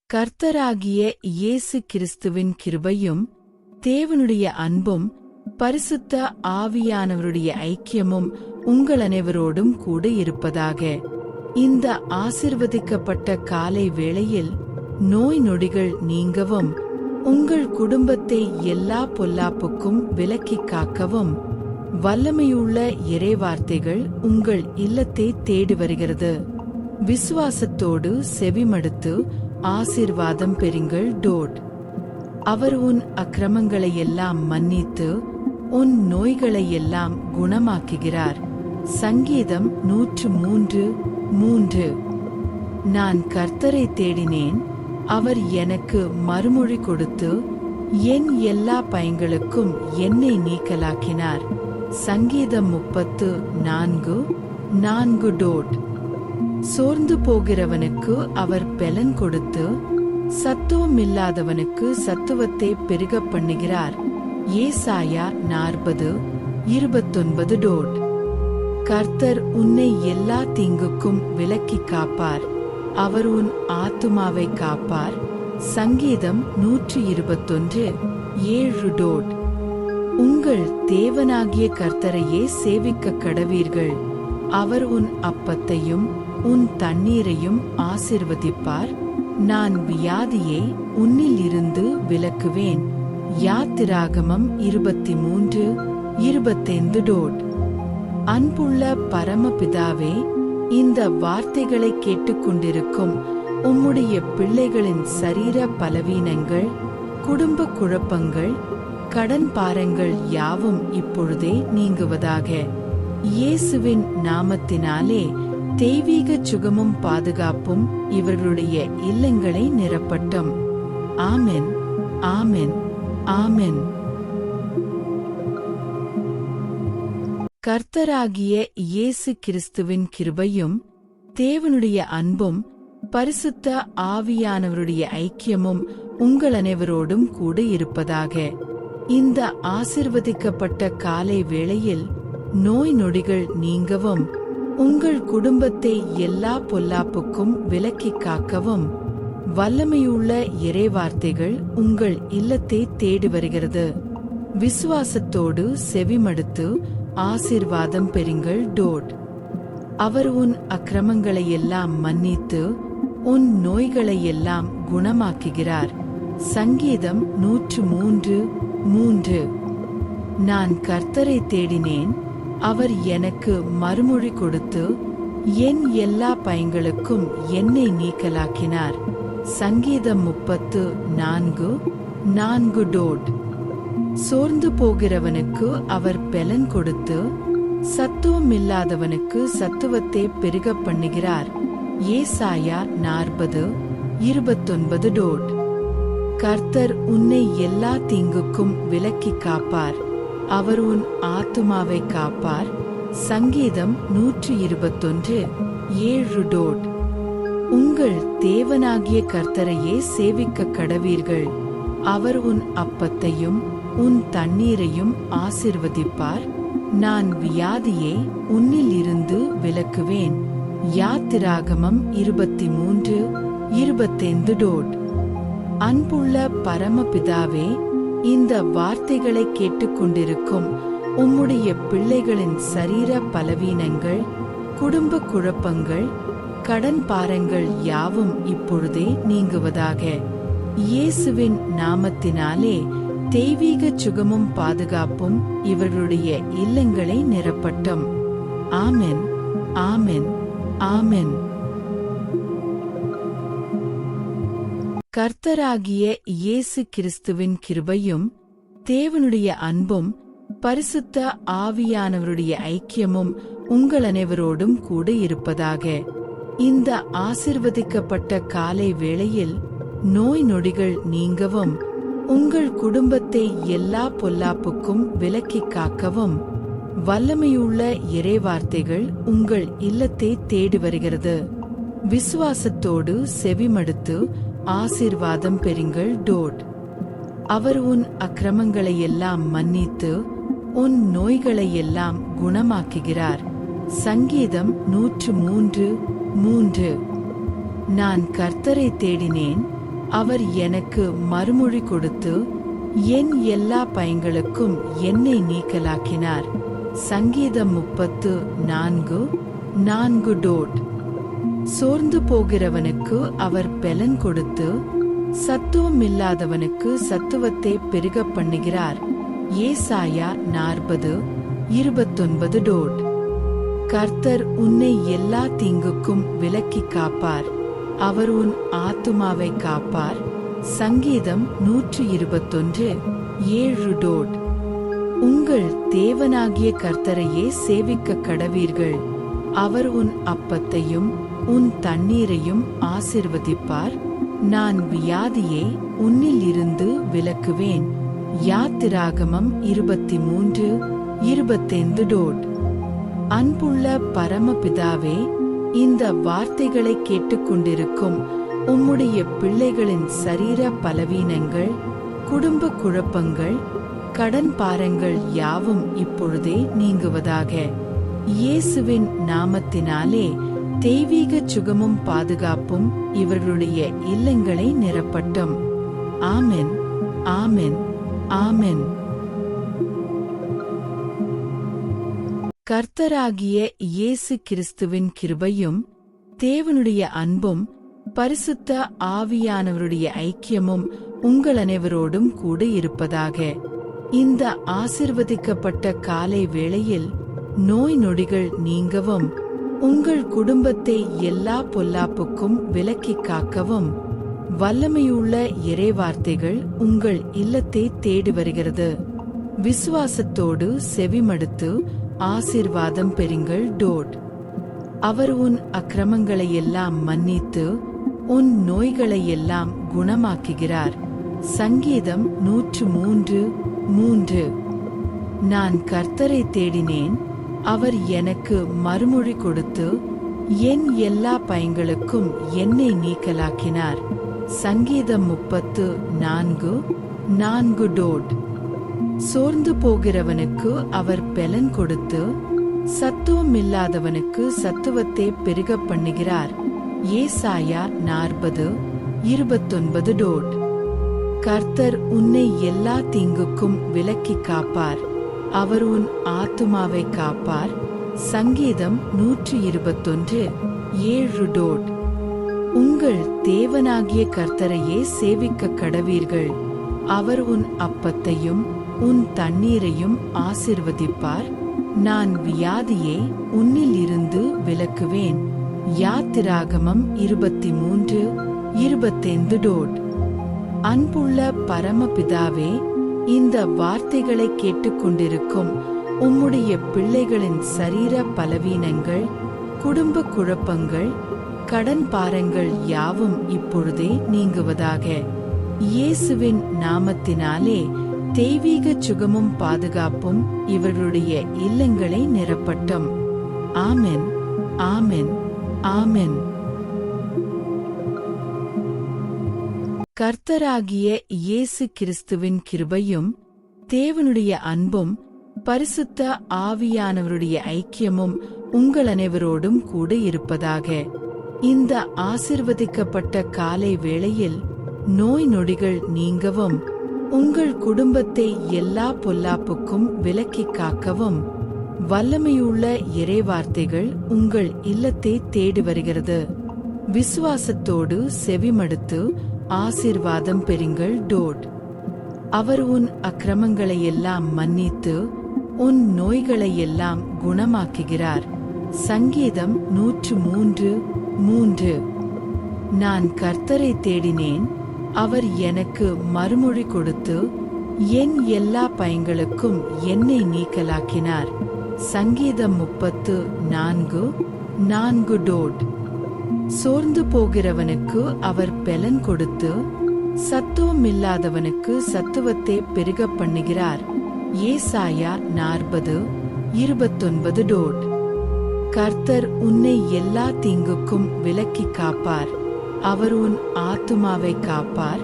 கர்த்தராகிய இயேசு கிறிஸ்துவின் கிருபையும் தேவனுடைய அன்பும் பரிசுத்த ஆவியானவருடைய ஐக்கியமும் உங்கள் அனைவரோடும் கூட இருப்பதாக. இந்த ஆசிர்வதிக்கப்பட்ட காலை வேளையில் நோய் நொடிகள் நீங்கவும் உங்கள் குடும்பத்தை எல்லா பொல்லாப்புக்கும் விலக்கிக் காக்கவும் வல்லமையுள்ள இறைவார்த்தைகள் உங்கள் இல்லத்தை தேடி வருகிறது. விசுவாசத்தோடு செவிமடுத்து ஆசீர்வாதம் பெறுங்கள். அவர் உன் அக்கிரமங்களை எல்லாம் மன்னித்து உன் நோய்களை எல்லாம் குணமாக்குகிறார். சங்கீதம் 103:3. நான் கர்த்தரை தேடினேன், அவர் எனக்கு மறுமொழி கொடுத்து என் எல்லா பயங்களுக்கும் என்னை நீக்கலாக்கினார். சங்கீதம் 34:4. சோர்ந்து போகிறவனுக்கு அவர் பெலன் கொடுத்து சத்துவமில்லாதவனுக்கு சத்துவத்தை பெருகப் பண்ணுகிறார். ஏசாயா 40:29. கர்த்தர் உன்னை எல்லா தீங்குக்கும் விலக்கிக் காப்பார், அவர் உன் ஆத்துமாவை காப்பார். சங்கீதம் 121:7. உங்கள் தேவனாகிய கர்த்தரையே சேவிக்க கடவீர்கள், அவர் உன் அப்பத்தையும் உன் தண்ணீரையும் ஆசிர்வதிப்பார். நான் வியாதியை உன்னில் இருந்து விலக்குவேன். யாத்திராகமம் 23:25. அன்புள்ள பரமபிதாவே, இந்த வார்த்தைகளை கேட்டுக்கொண்டிருக்கும் உம்முடைய பிள்ளைகளின் சரீர பலவீனங்கள், குடும்ப குழப்பங்கள், கடன் பாரங்கள் யாவும் இப்பொழுதே நீங்குவதாக. இயேசுவின் நாமத்தினாலே தெய்வீக சுகமும் பாதுகாப்பும் இவர்களுடைய இல்லங்களை நிரப்பட்டும். ஆமென், ஆமென், ஆமென். கர்த்தராகிய இயேசு கிறிஸ்துவின் கிருபையும் தேவனுடைய அன்பும் பரிசுத்த ஆவியானவருடைய ஐக்கியமும் உங்கள் அனைவரோடும் கூட இருப்பதாக. இந்த ஆசிர்வதிக்கப்பட்ட காலை வேளையில் நோய் நொடிகள் நீங்கவும் உங்கள் குடும்பத்தை எல்லா பொல்லாப்புக்கும் விலக்கிக் காக்கவும் வல்லமையுள்ள இறைவார்த்தைகள் உங்கள் இல்லத்தை தேடி வருகிறது. விசுவாசத்தோடு செவிமடுத்து ஆசீர்வாதம் பெறுங்கள். அவர் உன் அக்கிரமங்களை எல்லாம் மன்னித்து உன் நோய்களை எல்லாம் குணமாக்குகிறார். சங்கீதம் 103:3. நான் கர்த்தரை தேடினேன், அவர் எனக்கு மறுமொழி கொடுத்து என் எல்லா பயங்களுக்கும் என்னை நீக்கலாக்கினார். சங்கீதம் 34:4. சோர்ந்து போகிறவனுக்கு அவர் பெலன் கொடுத்து சத்துவமில்லாதவனுக்கு சத்துவத்தை பெருகப் பண்ணுகிறார். ஏசாயா 40:29. கர்த்தர் உன்னை எல்லா தீங்குக்கும் விலக்கிக் காப்பார், அவர் உன் ஆத்துமாவை காப்பார். சங்கீதம் 121:7. உங்கள் தேவனாகிய கர்த்தரையே சேவிக்க கடவீர்கள், அவர் உன் அப்பத்தையும் உன் தண்ணீரையும் ஆசிர்வதிப்பார். நான் வியாதியை உன்னில் இருந்து விலக்குவேன். யாத்திராகமம் 23:25. அன்புள்ள பரமபிதாவே, இந்த வார்த்தைகளை கேட்டுக்கொண்டிருக்கும் உம்முடைய பிள்ளைகளின் சரீர பலவீனங்கள், குடும்ப குழப்பங்கள், கடன் பாரங்கள் யாவும் இப்பொழுதே நீங்குவதாக. இயேசுவின் நாமத்தினாலே தெய்வீக சுகமும் பாதுகாப்பும் இவர்களுடைய இல்லங்களை நிரப்பட்டும். ஆமென், ஆமென், ஆமென். கர்த்தராகிய இயேசு கிறிஸ்துவின் கிருபையும் தேவனுடைய அன்பும் பரிசுத்த ஆவியானவருடைய ஐக்கியமும் உங்கள் அனைவரோடும் கூட இருப்பதாக. இந்த ஆசிர்வதிக்கப்பட்ட காலை வேளையில் நோய் நொடிகள் நீங்கவும் உங்கள் குடும்பத்தை எல்லா பொல்லாப்புக்கும் விலக்கிக் காக்கவும் வல்லமையுள்ள இறைவார்த்தைகள் உங்கள் இல்லத்தை தேடி வருகிறது. விசுவாசத்தோடு செவிமடுத்து ஆசீர்வாதம் பெறுங்கள். அவர் உன் அக்கிரமங்களை எல்லாம் மன்னித்து உன் நோய்களை எல்லாம் குணமாக்குகிறார். சங்கீதம் 103:3. நான் கர்த்தரை தேடினேன், அவர் எனக்கு மறுமொழி கொடுத்து என் எல்லா பயங்களுக்கும் என்னை நீக்கலாக்கினார். சங்கீதம் 34:4. சோர்ந்து போகிறவனுக்கு அவர் பெலன் கொடுத்து சத்துவமில்லாதவனுக்கு சத்துவத்தை பெருகப் பண்ணுகிறார். ஏசாயா 40:29. கர்த்தர் உன்னை எல்லா தீங்குக்கும் விலக்கி காப்பார். அவர் உன் ஆத்துமாவை காப்பார். சங்கீதம் 121:7. உங்கள் தேவனாகிய கர்த்தரையே சேவிக்க கடவீர்கள். அவர் உன் அப்பத்தையும் உன் தண்ணீரையும் ஆசீர்வதிப்பார். நான் வியாதியை உன்னில் இருந்து விலக்குவேன். யாத்திராகமம் 23:25. அன்புள்ள பரமபிதாவே, இந்த வார்த்தைகளை கேட்டுக்கொண்டிருக்கும் உம்முடைய பிள்ளைகளின் சரீர பலவீனங்கள், குடும்ப குழப்பங்கள், கடன் பாரங்கள் யாவும் இப்பொழுதே நீங்குவதாக. இயேசுவின் நாமத்தினாலே தெய்வீக சுகமும் பாதுகாப்பும் இவர்களுடைய இல்லங்களை நிரப்பட்டும். ஆமென், ஆமென், ஆமென். கர்த்தராகிய இயேசு கிறிஸ்துவின் கிருபையும் தேவனுடைய அன்பும் பரிசுத்த ஆவியானவருடைய ஐக்கியமும் உங்கள் அனைவரோடும் கூட இருப்பதாக. இந்த ஆசிர்வதிக்கப்பட்ட காலை வேளையில் நோய் நொடிகள் நீங்கவும், உங்கள் குடும்பத்தை எல்லா பொல்லாப்புக்கும் விலக்கி காக்கவும் வல்லமையுள்ள இறைவார்த்தைகள் உங்கள் இல்லத்தை தேடி வருகிறது. விசுவாசத்தோடு செவிமடுத்து ஆசீர்வாதம் பெறுங்கள். அவர் உன் அக்கிரமங்களையெல்லாம் மன்னித்து உன் நோய்களையெல்லாம் குணமாக்குகிறார். சங்கீதம் 103:3. நான் கர்த்தரை தேடினேன், அவர் எனக்கு மறுமொழி கொடுத்து என் எல்லா பயங்களுக்கும் என்னை நீக்கலாக்கினார். சங்கீதம் 34:4. சோர்ந்து போகிறவனுக்கு அவர் பெலன் கொடுத்து சத்துவமில்லாதவனுக்கு சத்துவத்தை பெருகப் பண்ணுகிறார். ஏசாயா 40:29. கர்த்தர் உன்னை எல்லா தீங்குக்கும் விலக்கி காப்பார். அவர் உன் ஆத்துமாவை காப்பார். சங்கீதம் 121:7. உங்கள் தேவனாகிய கர்த்தரையே சேவிக்க கடவீர்கள். அவர் உன் அப்பத்தையும் உன் தண்ணீரையும் ஆசீர்வதிப்பார். நான் வியாதியை உன்னில் இருந்து விலக்குவேன். யாத்திராகமம் 23:25. அன்புள்ள பரமபிதாவே, இந்த வார்த்தைகளை கேட்டுக்கொண்டிருக்கும் உம்முடைய பிள்ளைகளின் சரீர பலவீனங்கள், குடும்ப குழப்பங்கள், கடன் பாரங்கள் யாவும் இப்பொழுதே நீங்குவதாக. இயேசுவின் நாமத்தினாலே தெய்வீக சுகமும் பாதுகாப்பும் இவர்களுடைய இல்லங்களை நிரப்பட்டும். ஆமென், ஆமென், ஆமென். கர்த்தராகிய இயேசு கிறிஸ்துவின் கிருபையும் தேவனுடைய அன்பும் பரிசுத்த ஆவியானவருடைய ஐக்கியமும் உங்கள் அனைவரோடும் கூட இருப்பதாக. இந்த ஆசிர்வதிக்கப்பட்ட காலை வேளையில் நோய் நொடிகள் நீங்கவும், உங்கள் குடும்பத்தை எல்லா பொல்லாப்புக்கும் விலக்கி காக்கவும் வல்லமையுள்ள இறைவார்த்தைகள் உங்கள் இல்லத்தை தேடி வருகிறது. விசுவாசத்தோடு செவிமடுத்து ஆசீர்வாதம் பெறுங்கள். அவர் உன் அக்கிரமங்களையெல்லாம் மன்னித்து உன் நோய்களையெல்லாம் குணமாக்குகிறார். சங்கீதம் 103:3. நான் கர்த்தரை தேடினேன், அவர் எனக்கு மறுமொழி கொடுத்து என் எல்லா பயங்களுக்கும் என்னை நீக்கலாக்கினார். சங்கீதம் 34:4. சோர்ந்து போகிறவனுக்கு அவர் பெலன் கொடுத்து சத்துவமில்லாதவனுக்கு சத்துவத்தை பெருகப் பண்ணுகிறார். ஏசாயா 40:29. கர்த்தர் உன்னை எல்லா தீங்குக்கும் விலக்கி காப்பார். அவர் உன் ஆத்துமாவை காப்பார்.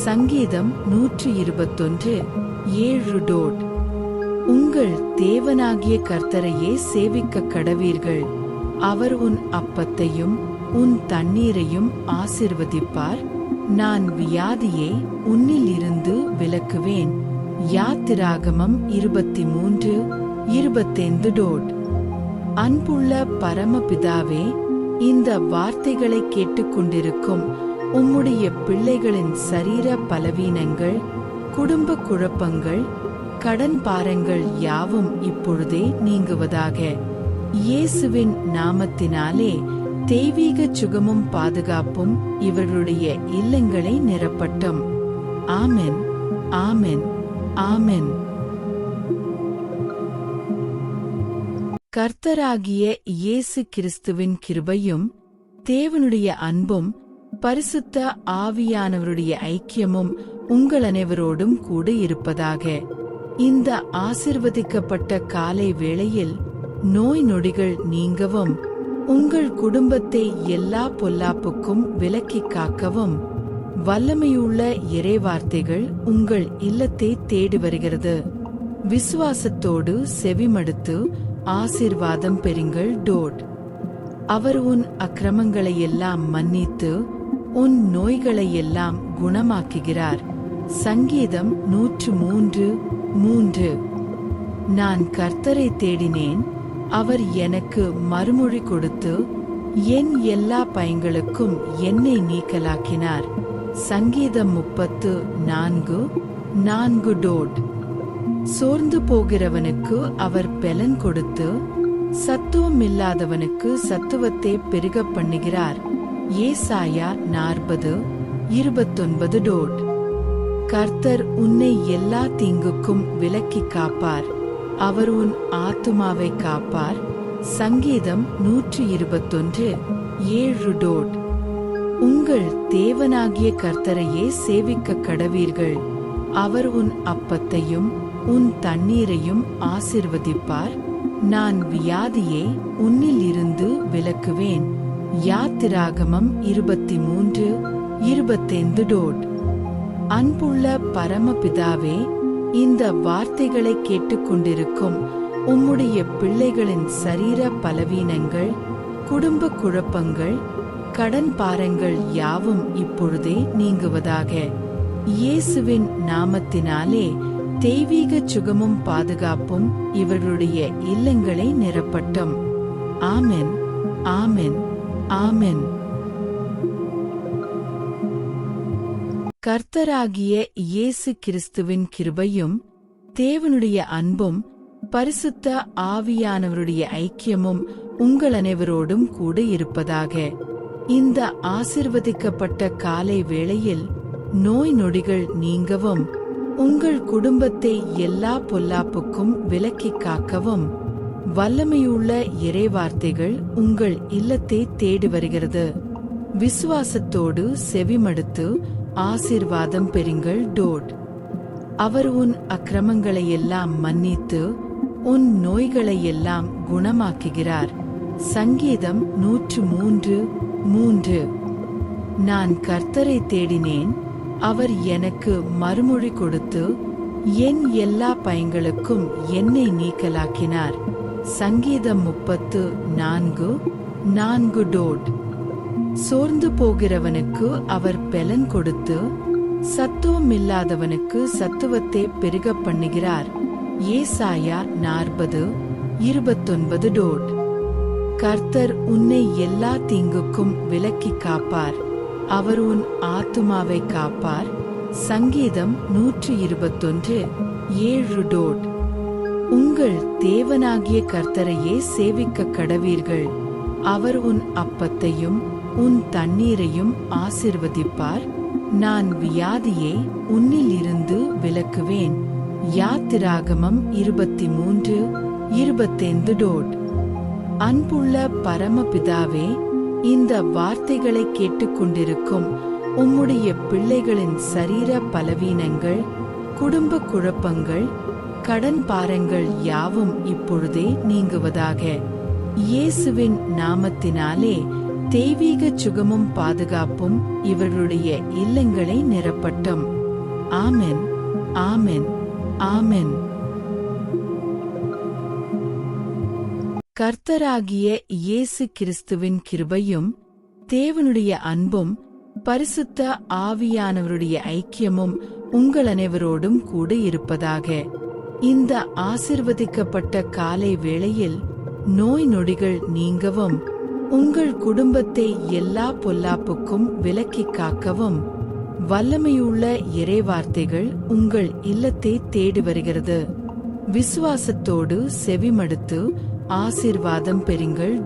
சங்கீதம் 121:7. உங்கள் தேவனாகிய கர்த்தரையே சேவிக்க கடவீர்கள். அவர் உன் அப்பத்தையும் உன் தண்ணீரையும் ஆசீர்வதிப்பார். நான் வியாதியை உன்னில் இருந்து விலக்குவேன். யாத்திராகமம் 23:25. அன்புள்ள பரமபிதாவே, இந்த வார்த்தைகளை கேட்டுக்கொண்டிருக்கும் உம்முடைய பிள்ளைகளின் சரீர பலவீனங்கள், குடும்ப குழப்பங்கள், கடன் பாரங்கள் யாவும் இப்பொழுதே நீங்குவதாக. இயேசுவின் நாமத்தினாலே தெய்வீக சுகமும் பாதுகாப்பும் இவர்களுடைய இல்லங்களை நிரப்பட்டும். ஆமென், ஆமென், ஆமென். கர்த்தராகிய இயேசு கிறிஸ்துவின் கிருபையும் தேவனுடைய அன்பும் பரிசுத்த ஆவியானவருடைய ஐக்கியமும் உங்கள் அனைவரோடும் கூட இருப்பதாக. இந்த ஆசிர்வதிக்கப்பட்ட காலை வேளையில் நோய் நொடிகள் நீங்கவும், உங்கள் குடும்பத்தை எல்லா பொல்லாப்புக்கும் விலக்கி காக்கவும் வல்லமையுள்ள இறைவார்த்தைகள் உங்கள் இல்லத்தை தேடி வருகிறது. விசுவாசத்தோடு செவிமடுத்து ஆசீர்வாதம் பெறுங்கள். அவர் உன் அக்கிரமங்களை எல்லாம் மன்னித்து உன் நோய்களை எல்லாம் குணமாக்குகிறார். சங்கீதம் 103:3. நான் கர்த்தரை தேடினேன், அவர் எனக்கு மறுமொழி கொடுத்து என் எல்லா பயங்களுக்கும் என்னை நீக்கலாக்கினார். சங்கீதம் 34:4. சோர்ந்து போகிறவனுக்கு அவர் பெலன் கொடுத்து சத்துவமில்லாதவனுக்கு சத்துவத்தை பெருக பண்ணுகிறார். ஏசாயா 40:29. கர்த்தர் உன்னை எல்லா தீங்குக்கும் விலக்கி காப்பார். அவர் உன் ஆத்துமாவை காப்பார். சங்கீதம் 121:7. உங்கள் தேவனாகிய கர்த்தரையே சேவிக்க கடவீர்கள். அவர் உன் அப்பத்தையும் உன் தண்ணீரையும் ஆசிர்வதிப்பார். நான் வியாதியை உன்னில் இருந்து விலக்குவேன். யாத்திராகமம் 23:25. அன்புள்ள பரமபிதாவே, இந்த வார்த்தைகளை கேட்டுக்கொண்டிருக்கும் உம்முடைய பிள்ளைகளின் சரீர பலவீனங்கள், குடும்ப குழப்பங்கள், கடன் பாரங்கள் யாவும் இப்பொழுதே நீங்குவதாக. இயேசுவின் நாமத்தினாலே தெய்வீக சுகமும் பாதுகாப்பும் இவர்களுடைய இல்லங்களை நிரப்பட்டும். ஆமென், ஆமென், ஆமென். கர்த்தராகிய இயேசு கிறிஸ்துவின் கிருபையும் தேவனுடைய அன்பும் பரிசுத்த ஆவியானவருடைய ஐக்கியமும் உங்கள் அனைவரோடும் கூட இருப்பதாக. இந்த ஆசிர்வதிக்கப்பட்ட காலை வேளையில் நோய் நொடிகள் நீங்கவும், உங்கள் குடும்பத்தை எல்லா பொல்லாப்புக்கும் விலக்கி காக்கவும் வல்லமையுள்ள இறைவார்த்தைகள் உங்கள் இல்லத்தை தேடி வருகிறது. விசுவாசத்தோடு செவிமடுத்து ஆசீர்வாதம் பெறுங்கள். அவர் உன் அக்கிரமங்களை எல்லாம் மன்னித்து உன் நோய்களை எல்லாம் குணமாக்குகிறார். சங்கீதம் 103:3. நான் கர்த்தரை தேடினேன், அவர் எனக்கு மறுமொழி கொடுத்து என் எல்லா பயங்களுக்கும் என்னை நீக்கலாக்கினார். சங்கீதம் 34:4. சோர்ந்து போகிறவனுக்கு அவர் பெலன் கொடுத்து சத்துவமில்லாதவனுக்கு சத்துவத்தை பெருக பண்ணுகிறார். ஏசாயா 40:29. கர்த்தர் உன்னை எல்லா தீங்குக்கும் விலக்கி காப்பார். அவர் உன் ஆத்துமாவை காப்பார். சங்கீதம் 121:7. உங்கள் தேவனாகிய கர்த்தரையே சேவிக்க கடவீர்கள். அவர் உன் அப்பத்தையும் உன் தண்ணீரையும் ஆசிர்வதிப்பார். நான் வியாதியை உன்னில் இருந்து விலக்குவேன். யாத்திராகமம் 23:25. அன்புள்ள பரமபிதாவே, இந்த வார்த்தைகளை கேட்டுக்கொண்டிருக்கும் உம்முடைய பிள்ளைகளின் சரீர பலவீனங்கள், குடும்ப குழப்பங்கள், கடன் பாரங்கள் யாவும் இப்பொழுதே நீங்குவதாக. இயேசுவின் நாமத்தினாலே தெய்வீக சுகமும் பாதுகாப்பும் இவர்களுடைய இல்லங்களை நிரப்பட்டும். ஆமென், ஆமென், ஆமென். கர்த்தராகிய இயேசு கிறிஸ்துவின் கிருபையும் தேவனுடைய அன்பும் பரிசுத்த ஆவியானவருடைய ஐக்கியமும் உங்கள் அனைவரோடும் கூட இருப்பதாக. இந்த ஆசிர்வதிக்கப்பட்ட காலை வேளையில் நோய் நொடிகள் நீங்கவும், உங்கள் குடும்பத்தை எல்லா பொல்லாப்புக்கும் விலக்கி காக்கவும் வல்லமையுள்ள இறைவார்த்தைகள் உங்கள் இல்லத்தை தேடி வருகிறது. விசுவாசத்தோடு செவிமடுத்து ஆசீர்வாதம் பெறுங்கள்.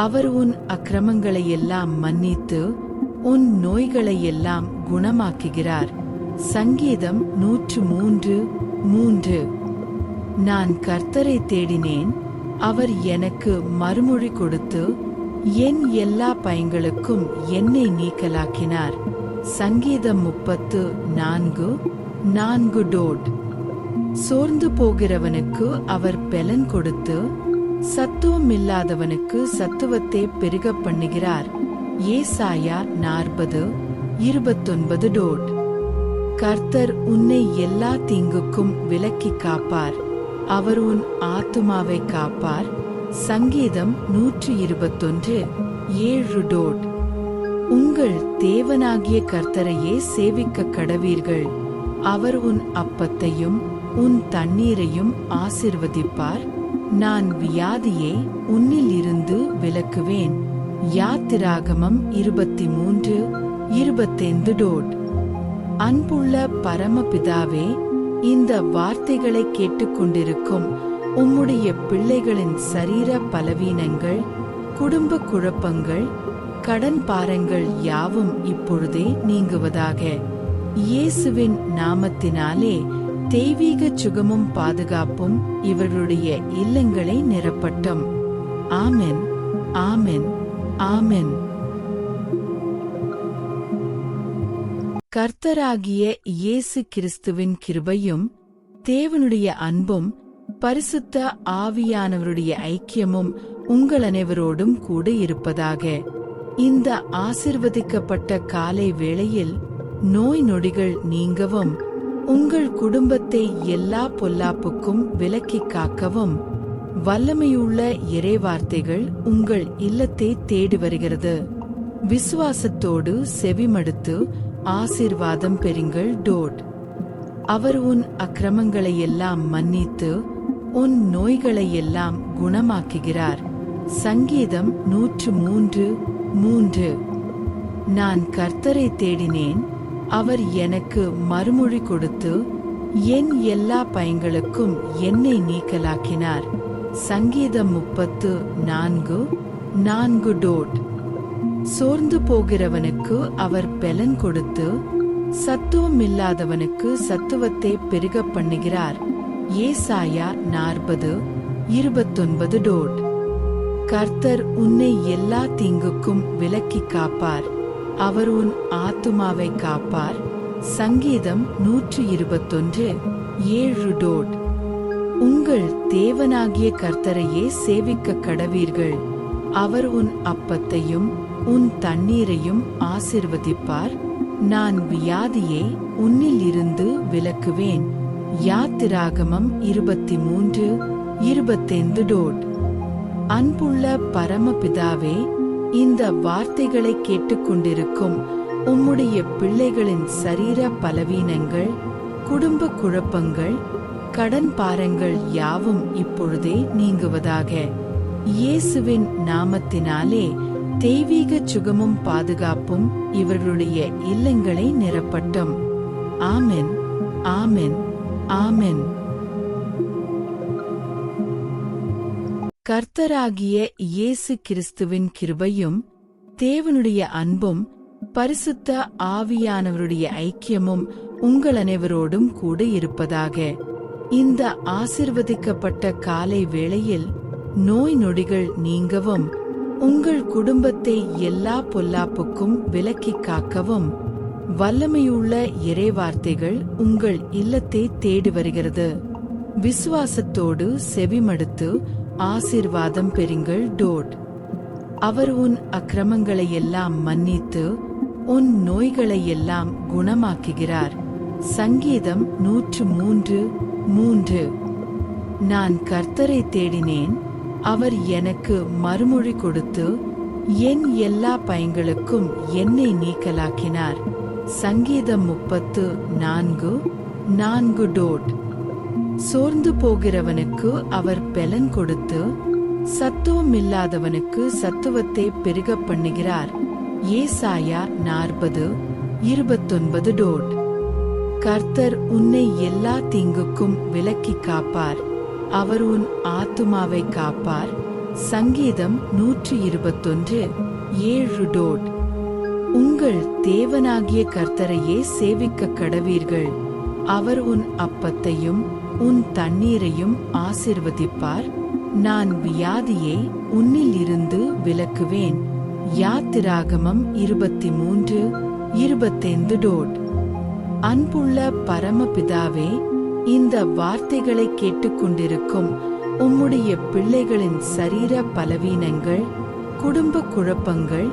அவர் உன் அக்கிரமங்களை எல்லாம் மன்னித்து உன் நோய்களை எல்லாம் குணமாக்குகிறார். சங்கீதம் 103:3. நான் கர்த்தரை தேடினேன், அவர் எனக்கு மறுமொழி கொடுத்து என் எல்லா பயங்களுக்கும் என்னை நீக்கலாக்கினார். சங்கீதம் 34:4. சோர்ந்து போகிறவனுக்கு அவர் பெலன் கொடுத்து சத்துவம் இல்லாதவனுக்கு சத்துவத்தை பெருக பண்ணுகிறார். ஏசாயா 40:29. கர்த்தர் உன்னை எல்லா தீங்குக்கும் விலக்கி காப்பார், அவர் உன் ஆத்துமாவை காப்பார். சங்கீதம் 121:7. உங்கள் தேவனாகிய கர்த்தரையே சேவிக்க கடவீர்கள், அவர் உன் அப்பத்தையும் உன் தண்ணீரையும் ஆசிர்வதிப்பார். நான் வியாதியை உன்னில் இருந்து விலக்குவேன். யாத்திராகமம் 23:25. அன்புள்ள பரமபிதாவே, இந்த வார்த்தைகளை கேட்டுக்கொண்டிருக்கும் உம்முடைய பிள்ளைகளின் சரீர பலவீனங்கள், குடும்ப குழப்பங்கள், கடன் பாரங்கள் யாவும் இப்பொழுதே நீங்குவதாக. இயேசுவின் நாமத்தினாலே தெய்வீக சுகமும் பாதுகாப்பும் இவர்களுடைய இல்லங்களை நிரப்பட்டும். ஆமென், ஆமென், ஆமென். கர்த்தராகிய இயேசு கிறிஸ்துவின் கிருபையும் தேவனுடைய அன்பும் பரிசுத்த ஆவியானவருடைய ஐக்கியமும் உங்கள் அனைவரோடும் கூட இருப்பதாக. இந்த ஆசிர்வதிக்கப்பட்ட காலை வேளையில் நோய் நொடிகள் நீங்கவும், உங்கள் குடும்பத்தை எல்லா பொல்லாப்புக்கும் விலக்கி காக்கவும் வல்லமையுள்ள இறைவார்த்தைகள் உங்கள் இல்லத்தை தேடி வருகிறது. விசுவாசத்தோடு செவிமடுத்து ஆசீர்வாதம் பெறுங்கள். அவர் உன் அக்கிரமங்களை எல்லாம் மன்னித்து உன் நோய்களை எல்லாம் குணமாக்குகிறார். சங்கீதம் 103:3. நான் கர்த்தரை தேடினேன், அவர் எனக்கு மறுமொழி கொடுத்து என் எல்லா பயங்களுக்கும் என்னை நீக்கலாக்கினார். சங்கீதம் 34:4. சோர்ந்து போகிறவனுக்கு அவர் பெலன் கொடுத்து சத்துவம் இல்லாதவனுக்கு சத்துவத்தை பெருக பண்ணுகிறார். ஏசாயா 40:29. கர்த்தர் உன்னை எல்லா தீங்குக்கும் விலக்கி காப்பார், அவர் உன் ஆத்துமாவை காப்பார். சங்கீதம் 121:7. உங்கள் தேவனாகிய கர்த்தரையே சேவிக்க கடவீர்கள், அவர் உன் அப்பத்தையும் உன் தண்ணீரையும் ஆசிர்வதிப்பார். நான் வியாதியை உன்னில் இருந்து விலக்குவேன். யாத்திராகமம் 23:25. அன்புள்ள பரமபிதாவே, இந்த வார்த்தைகளை கேட்டுக்கொண்டிருக்கும் உம்முடைய பிள்ளைகளின் சரீர பலவீனங்கள், குடும்ப குழப்பங்கள், கடன் பாரங்கள் யாவும் இப்பொழுதே நீங்குவதாக. இயேசுவின் நாமத்தினாலே தெய்வீக சுகமும் பாதுகாப்பும் இவர்களுடைய இல்லங்களை நிரப்பட்டும். ஆமென், ஆமென், ஆமென். கர்த்தராகிய இயேசு கிறிஸ்துவின் கிருபையும் தேவனுடைய அன்பும் பரிசுத்த ஆவியானவருடைய ஐக்கியமும் உங்கள் அனைவரோடும் கூட இருப்பதாக. இந்த ஆசிர்வதிக்கப்பட்ட காலை வேளையில் நோய் நொடிகள் நீங்கவும், உங்கள் குடும்பத்தை எல்லா பொல்லாப்புக்கும் விலக்கி காக்கவும் வல்லமையுள்ள இறைவார்த்தைகள் உங்கள் இல்லத்தை தேடி வருகிறது. விசுவாசத்தோடு செவிமடுத்து ஆசீர்வாதம் பெறுங்கள். அவர் உன் அக்கிரமங்களை எல்லாம் மன்னித்து உன் நோய்களை எல்லாம் குணமாக்குகிறார். சங்கீதம் 103:3. நான் கர்த்தரை தேடினேன், அவர் எனக்கு மறுமொழி கொடுத்து என் எல்லா பயங்களுக்கும் என்னை நீக்கலாக்கினார். சங்கீதம் 34:4. சோர்ந்து போகிறவனுக்கு அவர் பெலன் கொடுத்து சத்துவமில்லாதவனுக்கு சத்துவத்தை பெருகப் பண்ணுகிறார். ஏசாயா 40:29. கர்த்தர் உன்னை எல்லா தீங்குக்கும் விலக்கி காப்பார். அவர் உன் ஆத்துமாவை காப்பார். சங்கீதம் 121:7. உங்கள் தேவனாகிய கர்த்தரையே சேவிக்க கடவீர்கள். அவர் உன் அப்பத்தையும் உன் தண்ணீரையும் ஆசீர்வதிப்பார். நான் வியாதியை உன்னில் இருந்து விலக்குவேன். யாத்திராகமம் 23:25. அன்புள்ள பரமபிதாவே, இந்த வார்த்தைகளை கேட்டுக்கொண்டிருக்கும் உம்முடைய பிள்ளைகளின் சரீர பலவீனங்கள், குடும்ப குழப்பங்கள்,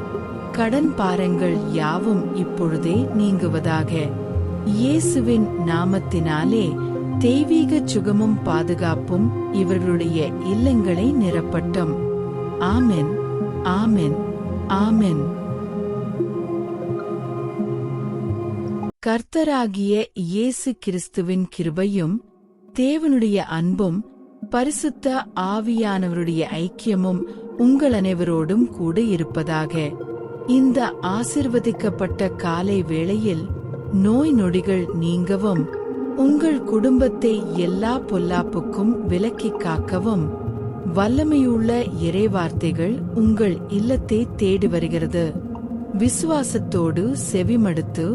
கடன் பாரங்கள் யாவும் இப்பொழுதே நீங்குவதாக. இயேசுவின் நாமத்தினாலே தெய்வீக சுகமும் பாதுகாப்பும் இவர்களுடைய இல்லங்களை நிரப்பட்டும். ஆமென், ஆமென், ஆமென். கர்த்தராகிய இயேசு கிறிஸ்துவின் கிருபையும் தேவனுடைய அன்பும் பரிசுத்த ஆவியானவருடைய ஐக்கியமும் உங்கள் அனைவரோடும் கூட இருப்பதாக. இந்த ஆசிர்வதிக்கப்பட்ட காலை வேளையில் நோய் நொடிகள் நீங்கவும், உங்கள் குடும்பத்தை எல்லா பொல்லாப்புக்கும் விலக்கி காக்கவும் வல்லமையுள்ள இறைவார்த்தைகள் உங்கள் இல்லத்தை தேடி வருகிறது. விசுவாசத்தோடு செவிமடுத்து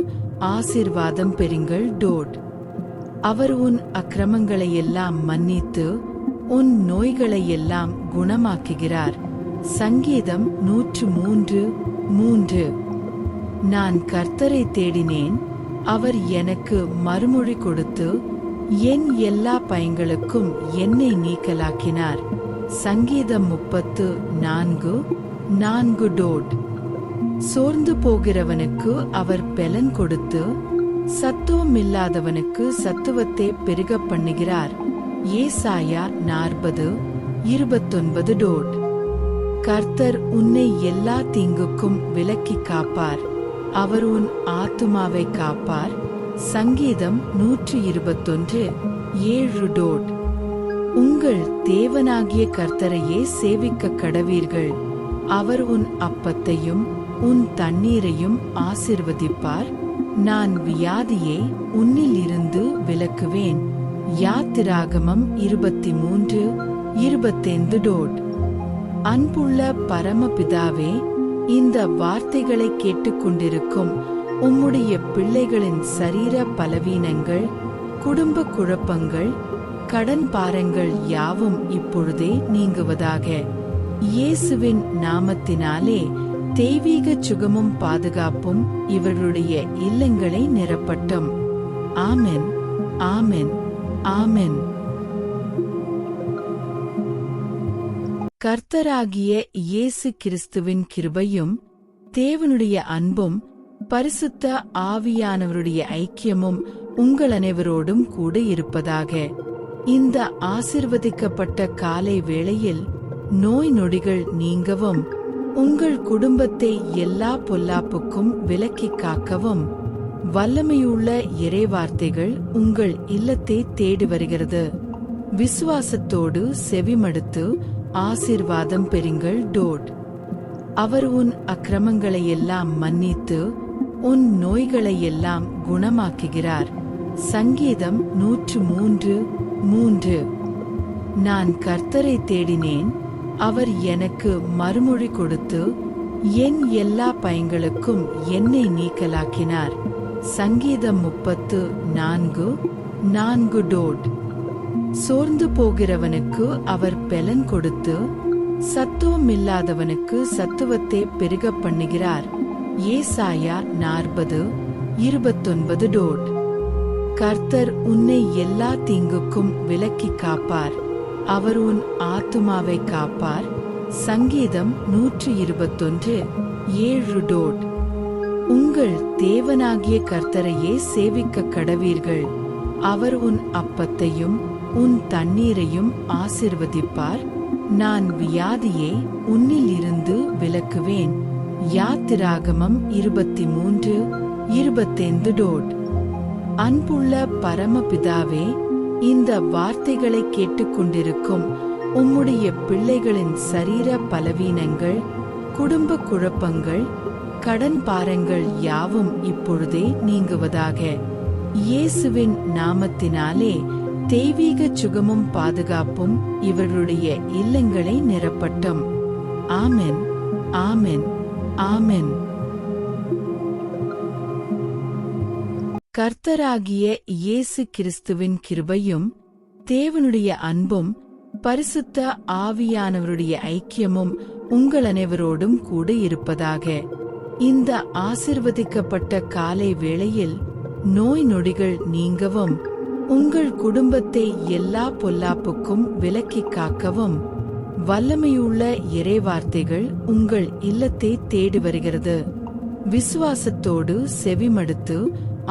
ஆசீர்வாதம் பெறுங்கள். அவர் உன் அக்கிரமங்களையெல்லாம் மன்னித்து உன் நோய்களையெல்லாம் குணமாக்குகிறார். சங்கீதம் 103:3. நான் கர்த்தரை தேடினேன், அவர் எனக்கு மறுமொழி கொடுத்து என் எல்லா பயங்களுக்கும் என்னை நீக்கலாக்கினார். சங்கீதம் 34:4. சோர்ந்து போகிறவனுக்கு அவர் பெலன் கொடுத்து சத்துவமில்லாதவனுக்கு சத்துவத்தை பெருகப் பண்ணுகிறார். ஏசாயா 40:29. கர்த்தர் உன்னை எல்லா தீங்குக்கும் விலக்கி காப்பார். அவர் உன் ஆத்துமாவை காப்பார். சங்கீதம் 121:7. உங்கள் தேவனாகிய கர்த்தரையே சேவிக்க கடவீர்கள். அவர் உன் அப்பத்தையும் உன் தண்ணீரையும் ஆசீர்வதிப்பார். நான் வியாதியை உன்னில் இருந்து விலக்குவேன். யாத்திராகமம் 23:25. அன்புள்ள பரமபிதாவே, இந்த வார்த்தைகளை கேட்டுக்கொண்டிருக்கும் உம்முடைய பிள்ளைகளின் சரீர பலவீனங்கள், குடும்ப குழப்பங்கள், கடன் பாரங்கள் யாவும் இப்பொழுதே நீங்குவதாக. இயேசுவின் நாமத்தினாலே தெய்வீக சுகமும் பாதுகாப்பும் இவர்களுடைய இல்லங்களை நிரப்பட்டும். ஆமென், ஆமென், ஆமென். கர்த்தராகிய இயேசு கிறிஸ்துவின் கிருபையும் தேவனுடைய அன்பும் பரிசுத்த ஆவியானவருடைய ஐக்கியமும் உங்கள் அனைவரோடும் கூட இருப்பதாக. இந்த ஆசிர்வதிக்கப்பட்ட காலை வேளையில் நோய் நொடிகள் நீங்கவும், உங்கள் குடும்பத்தை எல்லா பொல்லாப்புக்கும் விலக்கி காக்கவும் வல்லமையுள்ள இறைவார்த்தைகள் உங்கள் இல்லத்தை தேடி வருகிறது. விசுவாசத்தோடு செவிமடுத்து ஆசீர்வாதம் பெறுங்கள். அவர் உன் அக்கிரமங்களையெல்லாம் மன்னித்து உன் நோய்களையெல்லாம் குணமாக்குகிறார். சங்கீதம் 103:3. நான் கர்த்தரை தேடினேன், அவர் எனக்கு மறுமொழி கொடுத்து என் எல்லா பயங்களுக்கும் என்னை நீக்கலாக்கினார். சங்கீதம் 34:4. சோர்ந்து போகிறவனுக்கு அவர் பெலன் கொடுத்து சத்துவமில்லாதவனுக்கு சத்துவத்தை பெருகப் பண்ணுகிறார். ஏசாயா 40:29. கர்த்தர் உன்னை எல்லா தீங்குக்கும் விலக்கி காப்பார். அவர் உன் ஆத்துமாவை காப்பார். சங்கீதம் 121:7. உங்கள் தேவனாகிய கர்த்தரையே சேவிக்க கடவீர்கள். அவர் உன் அப்பத்தையும் உன் தண்ணீரையும் ஆசீர்வதிப்பார். நான் வியாதியை உன்னில் இருந்து விலக்குவேன். யாத்திராகமம் 23:25. அன்புள்ள பரமபிதாவே, இந்த வார்த்தைகளை கேட்டுக்கொண்டிருக்கும் உம்முடைய பிள்ளைகளின் சரீர பலவீனங்கள், குடும்ப குழப்பங்கள், கடன் பாரங்கள் யாவும் இப்பொழுதே நீங்குவதாக. இயேசுவின் நாமத்தினாலே தெய்வீக சுகமும் பாதுகாப்பும் இவர்களுடைய இல்லங்களை நிரப்பட்டும். ஆமென், ஆமென், ஆமென். கர்த்தராகிய இயேசு கிறிஸ்துவின் கிருபையும் தேவனுடைய அன்பும் பரிசுத்த ஆவியானவருடைய ஐக்கியமும் உங்கள் அனைவரோடும் கூட இருப்பதாக. இந்த ஆசிர்வதிக்கப்பட்ட காலை வேளையில் நோய் நொடிகள் நீங்கவும், உங்கள் குடும்பத்தை எல்லா பொல்லாப்புக்கும் விலக்கி காக்கவும் வல்லமையுள்ள இறைவார்த்தைகள் உங்கள் இல்லத்தை தேடி வருகிறது. விசுவாசத்தோடு செவிமடுத்து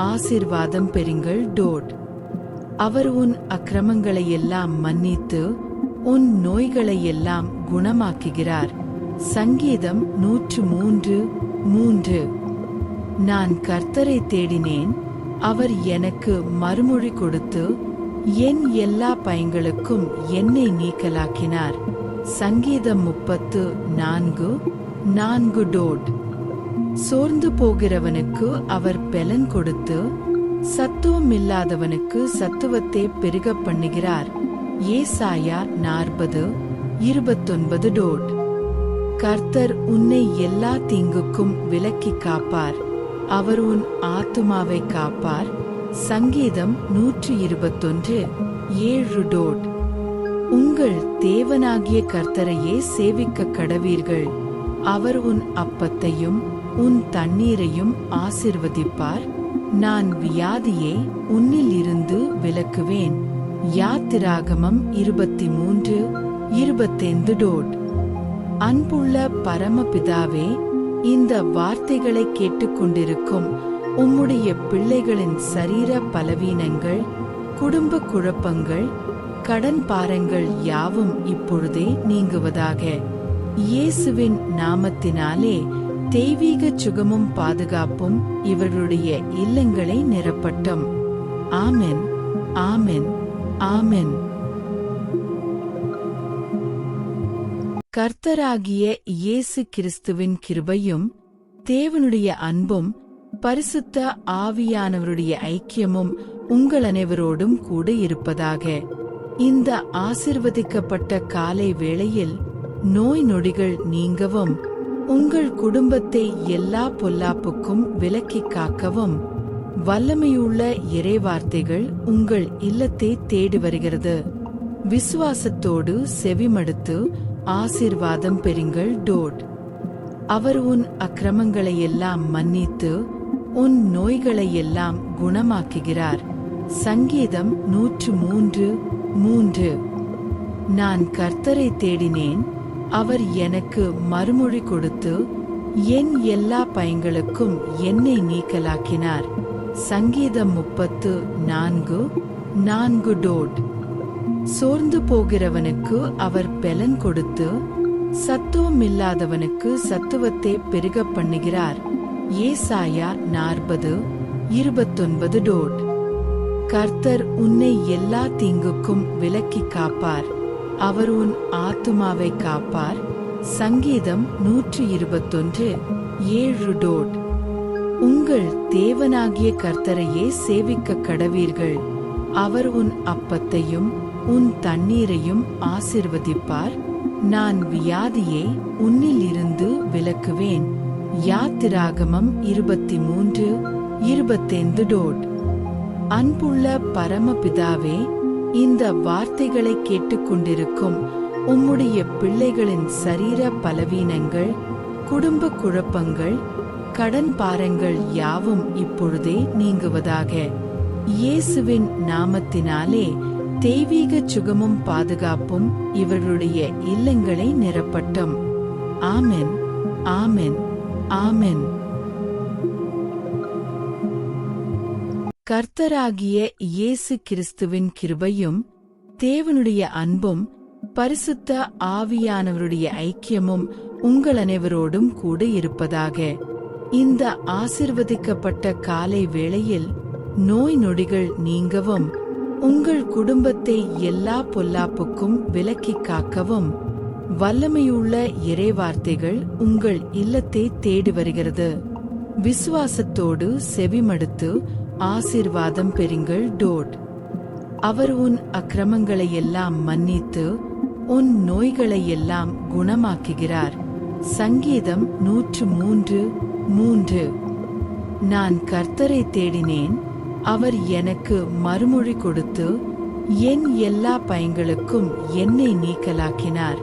ஆசீர்வாதம் பெறுங்கள். அவர் உன் அக்கிரமங்களையெல்லாம் மன்னித்து உன் நோய்களையெல்லாம் குணமாக்குகிறார். சங்கீதம் 103:3. நான் கர்த்தரை தேடினேன், அவர் எனக்கு மறுமொழி கொடுத்து என் எல்லா பயங்களுக்கும் என்னை நீக்கலாக்கினார். சங்கீதம் 34:4. சோர்ந்து போகிறவனுக்கு அவர் பெலன் கொடுத்து சத்துவமில்லாதவனுக்கு சத்துவத்தை பெருக பண்ணுகிறார். ஏசாயா 40:29. கர்த்தர் உன்னை எல்லா தீங்குக்கும் விலக்கி காப்பார். அவர் உன் ஆத்துமாவை காப்பார். சங்கீதம் 121:7. உங்கள் தேவனாகிய கர்த்தரையே சேவிக்க கடவீர்கள். அவர் உன் அப்பத்தையும் உன் தண்ணீரையும் ஆசிர்வதிப்பார். நான் வியாதியை உன்னில் இருந்து விலக்குவேன். யாத்திராகமம் 23:25. அன்புள்ள பரமபிதாவே, இந்த வார்த்தைகளை கேட்டுக்கொண்டிருக்கும் உம்முடைய பிள்ளைகளின் சரீர பலவீனங்கள், குடும்ப குழப்பங்கள், கடன் பாரங்கள் யாவும் இப்பொழுதே நீங்குவதாக. இயேசுவின் நாமத்தினாலே தெய்வீக சுகமும் பாதுகாப்பும் இவர்களுடைய இல்லங்களை நிரப்பட்டும். ஆமென், ஆமென், ஆமென். கர்த்தராகிய இயேசு கிறிஸ்துவின் கிருபையும் தேவனுடைய அன்பும் பரிசுத்த ஆவியானவருடைய ஐக்கியமும் உங்கள் அனைவரோடும் கூட இருப்பதாக. இந்த ஆசிர்வதிக்கப்பட்ட காலை வேளையில் நோய் நொடிகள் நீங்கவும், உங்கள் குடும்பத்தை எல்லா பொல்லாப்புக்கும் விலக்கி காக்கவும் வல்லமையுள்ள இறைவார்த்தைகள் உங்கள் இல்லத்தை தேடி வருகிறது. விசுவாசத்தோடு செவிமடுத்து ஆசீர்வாதம் பெறுங்கள். அவர் உன் அக்கிரமங்களையெல்லாம் மன்னித்து உன் நோய்களையெல்லாம் குணமாக்குகிறார். சங்கீதம் 103:3. நான் கர்த்தரை தேடினேன், அவர் எனக்கு மறுமொழி கொடுத்து என் எல்லா பயங்களுக்கும் என்னை நீக்கலாக்கினார். சங்கீதம் 34:4. சோர்ந்து போகிறவனுக்கு அவர் பெலன் கொடுத்து சத்துவமில்லாதவனுக்கு சத்துவத்தை பெருக பண்ணுகிறார். ஏசாயா 40:29. கர்த்தர் உன்னை எல்லா தீங்குக்கும் விலக்கி காப்பார். அவர் உன் ஆத்துமாவை காப்பார். சங்கீதம் 121:7. உங்கள் தேவனாகிய கர்த்தரையே சேவிக்க கடவீர்கள். அவர் உன் அப்பத்தையும் உன் தண்ணீரையும் ஆசிர்வதிப்பார். நான் வியாதியை உன்னில் இருந்து விலக்குவேன். யாத்திராகமம் 23:25. அன்புள்ள பரமபிதாவே, இந்த வார்த்தைகளை கேட்டுக்கொண்டிருக்கும் உம்முடைய பிள்ளைகளின் சரீர பலவீனங்கள், குடும்ப குழப்பங்கள், கடன் பாரங்கள் யாவும் இப்பொழுதே நீங்குவதாக. இயேசுவின் நாமத்தினாலே தெய்வீக சுகமும் பாதுகாப்பும் இவர்களுடைய இல்லங்களை நிரப்பட்டும். ஆமென், ஆமென், ஆமென். கர்த்தராகிய இயேசு கிறிஸ்துவின் கிருபையும் தேவனுடைய அன்பும் பரிசுத்த ஆவியானவருடைய ஐக்கியமும் உங்கள் அனைவரோடும் கூட இருப்பதாக. இந்த ஆசிர்வதிக்கப்பட்ட காலை வேளையில் நோய் நொடிகள் நீங்கவும், உங்கள் குடும்பத்தை எல்லா பொல்லாப்புக்கும் விலக்கிக் காக்கவும் வல்லமையுள்ள இறைவார்த்தைகள் உங்கள் இல்லத்தை தேடி வருகிறது. விசுவாசத்தோடு செவிமடுத்து ஆசீர்வாதம் பெறுங்கள். அவர் உன் அக்கிரமங்களை எல்லாம் மன்னித்து உன் நோய்களை எல்லாம் குணமாக்குகிறார். சங்கீதம் 103:3. நான் கர்த்தரை தேடினேன், அவர் எனக்கு மறுமொழி கொடுத்து என் எல்லா பயங்களுக்கும் என்னை நீக்கலாக்கினார்.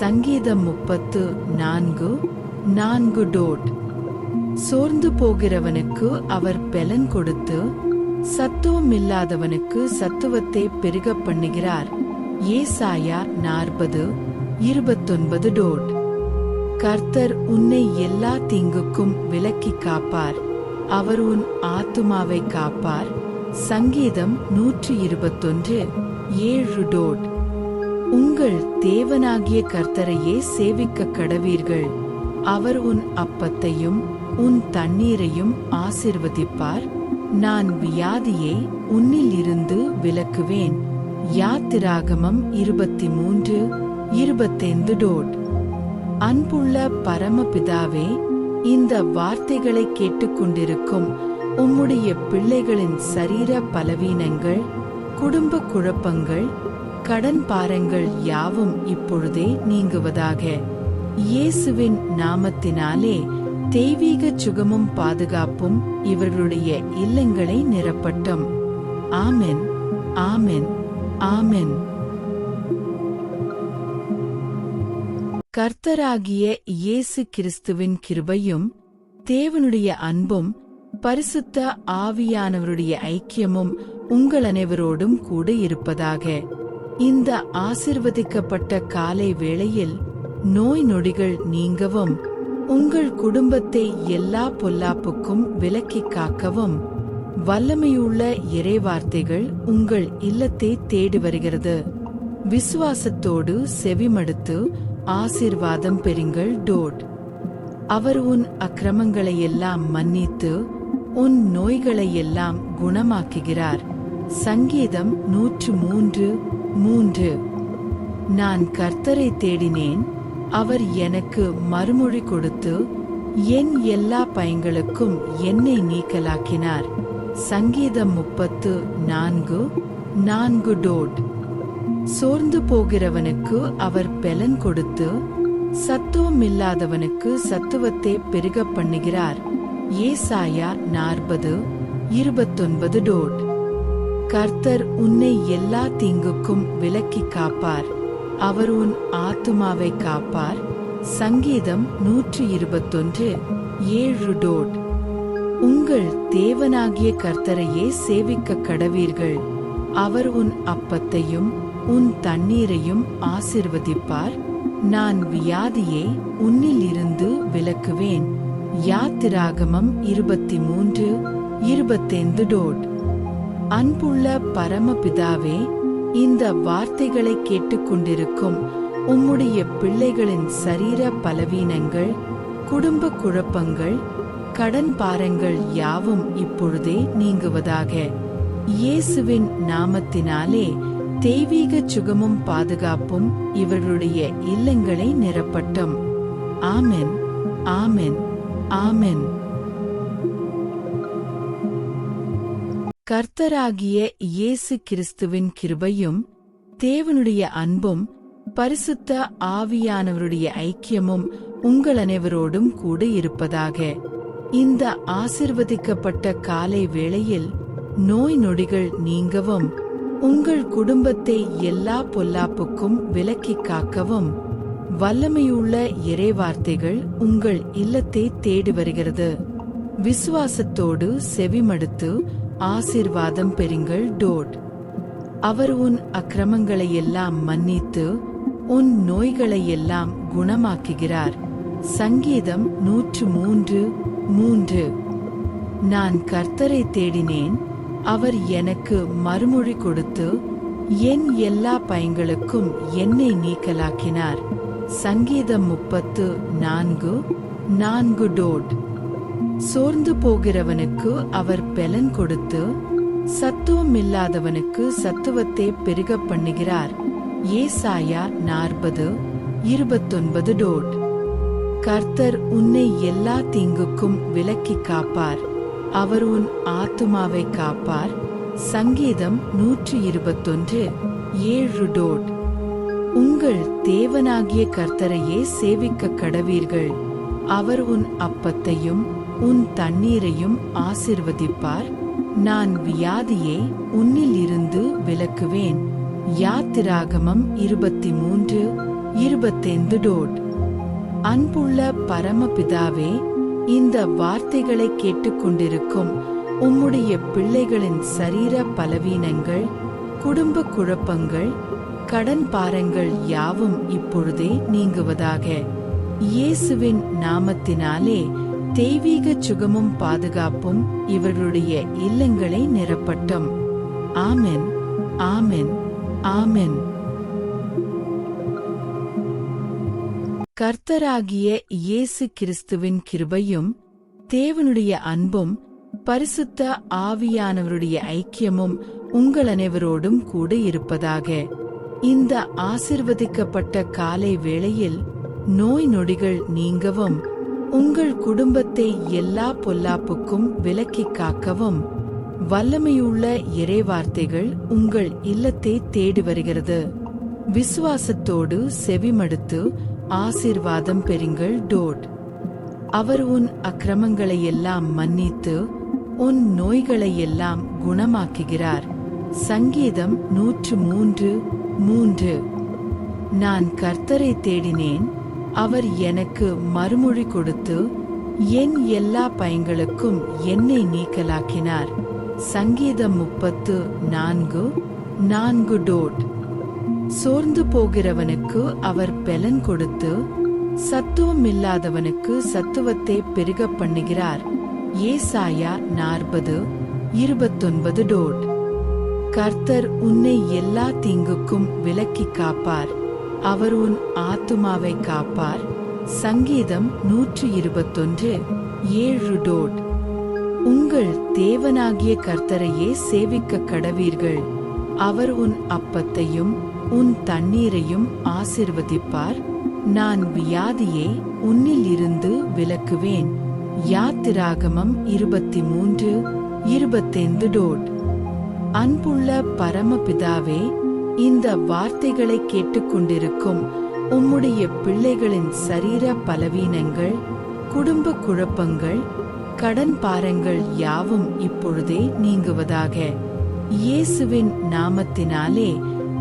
சங்கீதம் 34:4. சோர்ந்து போகிறவனுக்கு அவர் பெலன் கொடுத்து சத்துவமில்லாதவனுக்கு சத்துவத்தை பெருகப் பண்ணுகிறார். ஏசாயா 40:29. கர்த்தர் உன்னை எல்லா தீங்குக்கும் விலக்கிக் காப்பார், அவர் உன் ஆத்துமாவை காப்பார். சங்கீதம் 121:7. உங்கள் தேவனாகிய கர்த்தரையே சேவிக்க கடவீர்கள், அவர் உன் அப்பத்தையும் உன் தண்ணீரையும் ஆசிர்வதிப்பார். நான் வியாதியை உன்னில் இருந்து விலக்குவேன். யாத்திராகமம் 23:25. அன்புள்ள பரமபிதாவே, இந்த வார்த்தைகளை கேட்டுக்கொண்டிருக்கும் உம்முடைய பிள்ளைகளின் சரீர பலவீனங்கள், குடும்ப குழப்பங்கள், கடன் பாரங்கள் யாவும் இப்பொழுதே நீங்குவதாக. இயேசுவின் நாமத்தினாலே தெய்வீக சுகமும் பாதுகாப்பும் இவர்களுடைய இல்லங்களை நிரப்பட்டும். ஆமென், ஆமென், ஆமென். கர்த்தராகிய இயேசு கிறிஸ்துவின் கிருபையும் தேவனுடைய அன்பும் பரிசுத்த ஆவியானவருடைய ஐக்கியமும் உங்கள் அனைவரோடும் கூட இருப்பதாக. இந்த ஆசிர்வதிக்கப்பட்ட காலை வேளையில் நோய் நொடிகள் நீங்கவும், உங்கள் குடும்பத்தை எல்லா பொல்லாப்புக்கும் விலக்கிக் காக்கவும் வல்லமையுள்ள இறைவார்த்தைகள் உங்கள் இல்லத்தை தேடி வருகிறது. விசுவாசத்தோடு செவிமடுத்து ஆசீர்வாதம் பெறுங்கள். அவர் உன் அக்கிரமங்களை எல்லாம் மன்னித்து உன் நோய்களை எல்லாம் குணமாக்குகிறார். சங்கீதம் 103:3. நான் கர்த்தரை தேடினேன், அவர் எனக்கு மறுமொழி கொடுத்து என் எல்லா பயங்களுக்கும் என்னை நீக்கலாக்கினார். சங்கீதம் 34:4. சோர்ந்து போகிறவனுக்கு அவர் பெலன் கொடுத்து சத்துவமில்லாதவனுக்கு சத்துவத்தை பெருகப் பண்ணுகிறார். ஏசாயா 40:29. கர்த்தர் உன்னை எல்லா தீங்குக்கும் விலக்கிக் காப்பார், அவர் உன் ஆத்துமாவை காப்பார். சங்கீதம் 121:7. உங்கள் தேவனாகிய கர்த்தரையே சேவிக்க கடவீர்கள், அவர் உன் அப்பத்தையும் உன் தண்ணீரையும் ஆசிர்வதிப்பார். நான் வியாதியை உன்னில் இருந்து விலக்குவேன். யாத்திராகமம் 23:25. அன்புள்ள பரமபிதாவே, இந்த வார்த்தைகளை கேட்டுக்கொண்டிருக்கும் உம்முடைய பிள்ளைகளின் சரீர பலவீனங்கள், குடும்ப குழப்பங்கள், கடன் பாரங்கள் யாவும் இப்பொழுதே நீங்குவதாக. இயேசுவின் நாமத்தினாலே தெய்வீக சுகமும் பாதுகாப்பும் இவர்களுடைய இல்லங்களை நிரப்பட்டும். ஆமென், ஆமென், ஆமென். கர்த்தராகிய இயேசு கிறிஸ்துவின் கிருபையும் தேவனுடைய அன்பும் பரிசுத்த ஆவியானவருடைய ஐக்கியமும் உங்கள் அனைவரோடும் கூட இருப்பதாக. இந்த ஆசிர்வதிக்கப்பட்ட காலை வேளையில் நோய் நொடிகள் நீங்கவும், உங்கள் குடும்பத்தை எல்லா பொல்லாப்புக்கும் விலக்கிக் காக்கவும் வல்லமையுள்ள இறைவார்த்தைகள் உங்கள் இல்லத்தை தேடி வருகிறது. விசுவாசத்தோடு செவிமடுத்து ஆசீர்வாதம் பெறுங்கள். அவர் உன் அக்கிரமங்களை எல்லாம் மன்னித்து உன் நோய்களை எல்லாம் குணமாக்குகிறார். சங்கீதம் 103:3. நான் கர்த்தரை தேடினேன், அவர் எனக்கு மறுமொழி கொடுத்து என் எல்லா பயங்களுக்கும் என்னை நீக்கலாக்கினார். சங்கீதம் 34:4 டோட். சோர்ந்து போகிறவனுக்கு அவர் பெலன் கொடுத்து சத்துவமில்லாதவனுக்கு சத்துவத்தை பெருகப் பண்ணுகிறார். ஏசாயா 40:29 டோட். கர்த்தர் உன்னை எல்லா தீங்குக்கும் விலக்கி காப்பார். அவர் உன் ஆத்துமாவை காப்பார். சங்கீதம் 121:7 டோட். உங்கள் தேவனாகிய கர்த்தரையே சேவிக்க கடவீர்கள். அவர் உன் அப்பத்தையும் உன் தண்ணீரையும் ஆசிர்வதிப்பார். நான் வியாதியை உன்னில் இருந்து விலக்குவேன். யாத்திராகமம் 23:25 டோட். அன்புள்ள பரமபிதாவே, இந்த வார்த்தைகளை கேட்டுக்கொண்டிருக்கும் உம்முடைய பிள்ளைகளின் சரீர பலவீனங்கள், குடும்ப குழப்பங்கள், கடன் பாரங்கள் யாவும் இப்பொழுதே நீங்குவதாக. இயேசுவின் நாமத்தினாலே தெய்வீக சுகமும் பாதுகாப்பும் இவர்களுடைய இல்லங்களை நிரப்பட்டும். ஆமென், ஆமென், ஆமென். கர்த்தராகிய இயேசு கிறிஸ்துவின் கிருபையும் தேவனுடைய அன்பும் பரிசுத்த ஆவியானவருடைய ஐக்கியமும் உங்கள் அனைவரோடும் கூட இருப்பதாக. இந்த ஆசிர்வதிக்கப்பட்ட காலை வேளையில் நோய் நொடிகள் நீங்கவும், உங்கள் குடும்பத்தை எல்லா பொல்லாப்புக்கும் விலக்கி காக்கவும் வல்லமையுள்ள இறைவார்த்தைகள் உங்கள் இல்லத்தை தேடி வருகிறது. விசுவாசத்தோடு செவிமடுத்து ஆசீர்வாதம் பெறுங்கள் டோட். அவர் உன் அக்கிரமங்களை எல்லாம் மன்னித்து உன் நோய்களை எல்லாம் குணமாக்குகிறார். சங்கீதம் 103:3. நான் கர்த்தரை தேடினேன், அவர் எனக்கு மறுமொழி கொடுத்து என் எல்லா பயங்களுக்கும் என்னை நீக்கலாக்கினார். சங்கீதம் 34:4 டோட். சோர்ந்து போகிறவனுக்கு அவர் பெலன் கொடுத்து சத்துவமில்லாதவனுக்கு சத்துவத்தை பெருகப் பண்ணுகிறார். ஏசாயா 40:29 டோட். கர்த்தர் உன்னை எல்லா தீங்குக்கும் விலக்கி காப்பார். அவர் உன் ஆத்துமாவை காப்பார். சங்கீதம் 121:7 டோட். உங்கள் தேவனாகிய கர்த்தரையே சேவிக்க கடவீர்கள். அவர் உன் அப்பத்தையும் உன் தண்ணீரையும் ஆசிர்வதிப்பார். நான் வியாதியை உன்னில் இருந்து விலக்குவேன். யாத்திராகமம் 23:25 டோட். அன்புள்ள பரமபிதாவே, இந்த வார்த்தைகளை கேட்டுக்கொண்டிருக்கும் உம்முடைய பிள்ளைகளின் சரீர பலவீனங்கள், குடும்ப குழப்பங்கள், கடன் பாரங்கள் யாவும் இப்பொழுதே நீங்குவதாக. இயேசுவின் நாமத்தினாலே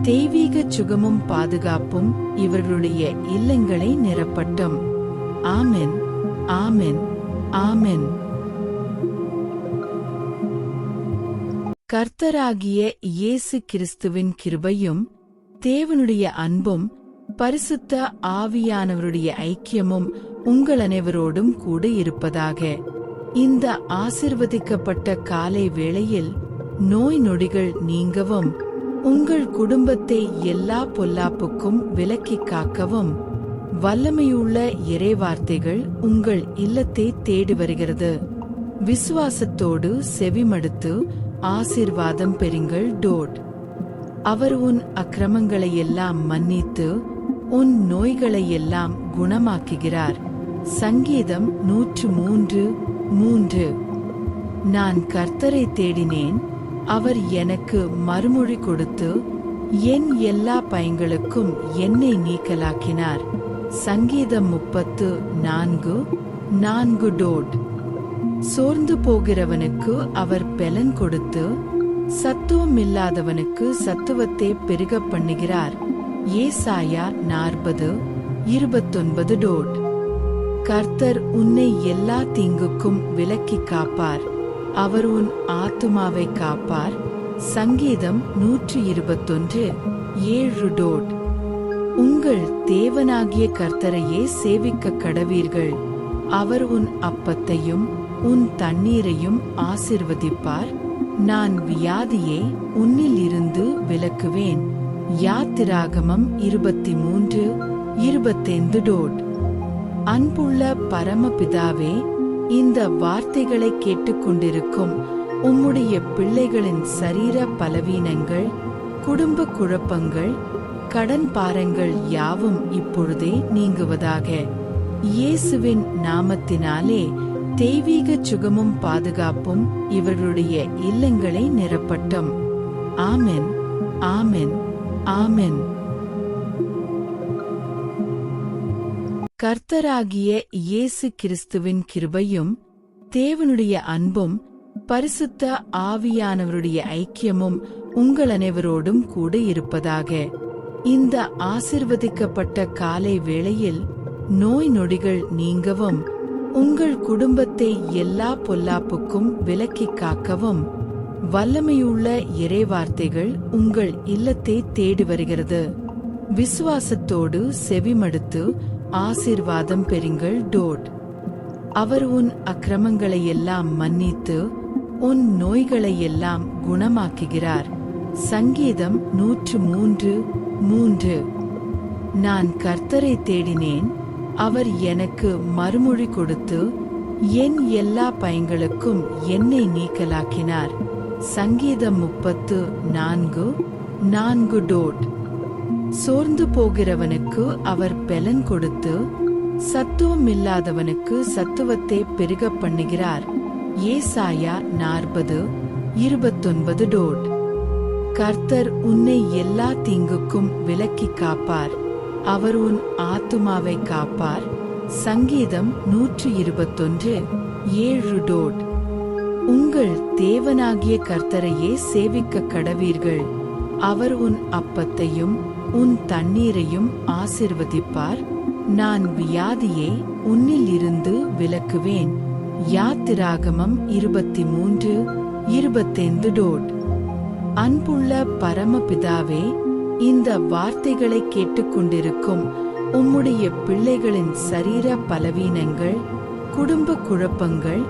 தெய்வீக சுகமும் பாதுகாப்பும் இவர்களுடைய இல்லங்களை நிரப்பட்டும். ஆமென், ஆமென், ஆமென். கர்த்தராகிய இயேசு கிறிஸ்துவின் கிருபையும் தேவனுடைய அன்பும் பரிசுத்த ஆவியானவருடைய ஐக்கியமும் உங்கள் அனைவரோடும் கூட இருப்பதாக. இந்த ஆசிர்வதிக்கப்பட்ட காலை வேளையில் நோய் நொடிகள் நீங்கவும், உங்கள் குடும்பத்தை எல்லா பொல்லாப்புக்கும் விலக்கி காக்கவும் வல்லமையுள்ள இறைவார்த்தைகள் உங்கள் இல்லத்தை தேடி வருகிறது. விசுவாசத்தோடு செவிமடுத்து ஆசீர்வாதம் பெறுங்கள் டோட். அவர் உன் அக்கிரமங்களை எல்லாம் மன்னித்து உன் நோய்களை எல்லாம் குணமாக்குகிறார். சங்கீதம் 103:3. நான் கர்த்தரை தேடினேன், அவர் எனக்கு மறுமொழி கொடுத்து என் எல்லா பயங்களுக்கும் என்னை நீக்கலாக்கினார். சங்கீதம் 34:4 டோட். சோர்ந்து போகிறவனுக்கு அவர் பெலன் கொடுத்து சத்துவமில்லாதவனுக்கு சத்துவத்தை பெருகப் பண்ணுகிறார். ஏசாயா 40:29 டோட். கர்த்தர் உன்னை எல்லா தீங்குக்கும் விலக்கி காப்பார். அவர் உன் ஆத்துமாவை காப்பார். சங்கீதம் 121:7 டோட். உங்கள் தேவனாகிய கர்த்தரையே சேவிக்க கடவீர்கள். அவர் உன் அப்பத்தையும் உன் தண்ணீரையும் ஆசிர்வதிப்பார். நான் வியாதியை உன்னில் இருந்து விலக்குவேன். யாத்திராகமம் 23:25. அன்புள்ள பரமபிதாவே, இந்த வார்த்தைகளை கேட்டுக்கொண்டிருக்கும் உம்முடைய பிள்ளைகளின் சரீர பலவீனங்கள், குடும்ப குழப்பங்கள், கடன் பாரங்கள் யாவும் இப்பொழுதே நீங்குவதாக. இயேசுவின் நாமத்தினாலே தெய்வீக சுகமும் பாதுகாப்பும் இவர்களுடைய இல்லங்களை நிரப்பட்டும். ஆமென், ஆமென், ஆமென். கர்த்தராகிய இயேசு கிறிஸ்துவின் கிருபையும் தேவனுடைய அன்பும் பரிசுத்த ஆவியானவருடைய ஐக்கியமும் உங்கள் அனைவரோடும் கூட இருப்பதாக. இந்த ஆசிர்வதிக்கப்பட்ட காலை வேளையில் நோய் நொடிகள் நீங்கவும், உங்கள் குடும்பத்தை எல்லா பொல்லாப்புக்கும் விலக்கி காக்கவும் வல்லமையுள்ள இறைவார்த்தைகள் உங்கள் இல்லத்தை தேடி வருகிறது. விசுவாசத்தோடு செவிமடுத்து ஆசீர்வாதம் பெறுங்கள். அவர் உன் அக்கிரமங்களையெல்லாம் மன்னித்து உன் நோய்களையெல்லாம் குணமாக்குகிறார். சங்கீதம் 103:3. நான் கர்த்தரை தேடினேன், அவர் எனக்கு மறுமொழி கொடுத்து என் எல்லா பயங்களுக்கும் என்னை நீக்கலாக்கினார். சங்கீதம் 34:4. சோர்ந்து போகிறவனுக்கு அவர் பெலன் கொடுத்து சத்துவமில்லாதவனுக்கு சத்துவத்தை பெருக பண்ணுகிறார். ஏசாயா 40:29. கர்த்தர் உன்னை எல்லா தீங்குக்கும் விலக்கி காப்பார். அவர் உன் ஆத்துமாவை காப்பார். சங்கீதம் 121:7. உங்கள் தேவனாகிய கர்த்தரையே சேவிக்க கடவீர்கள். அவர் உன் அப்பத்தையும் உன் தண்ணீரையும் ஆசிர்வதிப்பார். நான் வியாதியை உன்னில் இருந்து விலக்குவேன். யாத்திராகமம் 23:25. அன்புள்ள பரமபிதாவே, இந்த வார்த்தைகளை கேட்டுக்கொண்டிருக்கும் உம்முடைய பிள்ளைகளின் சரீர பலவீனங்கள், குடும்ப குழப்பங்கள்,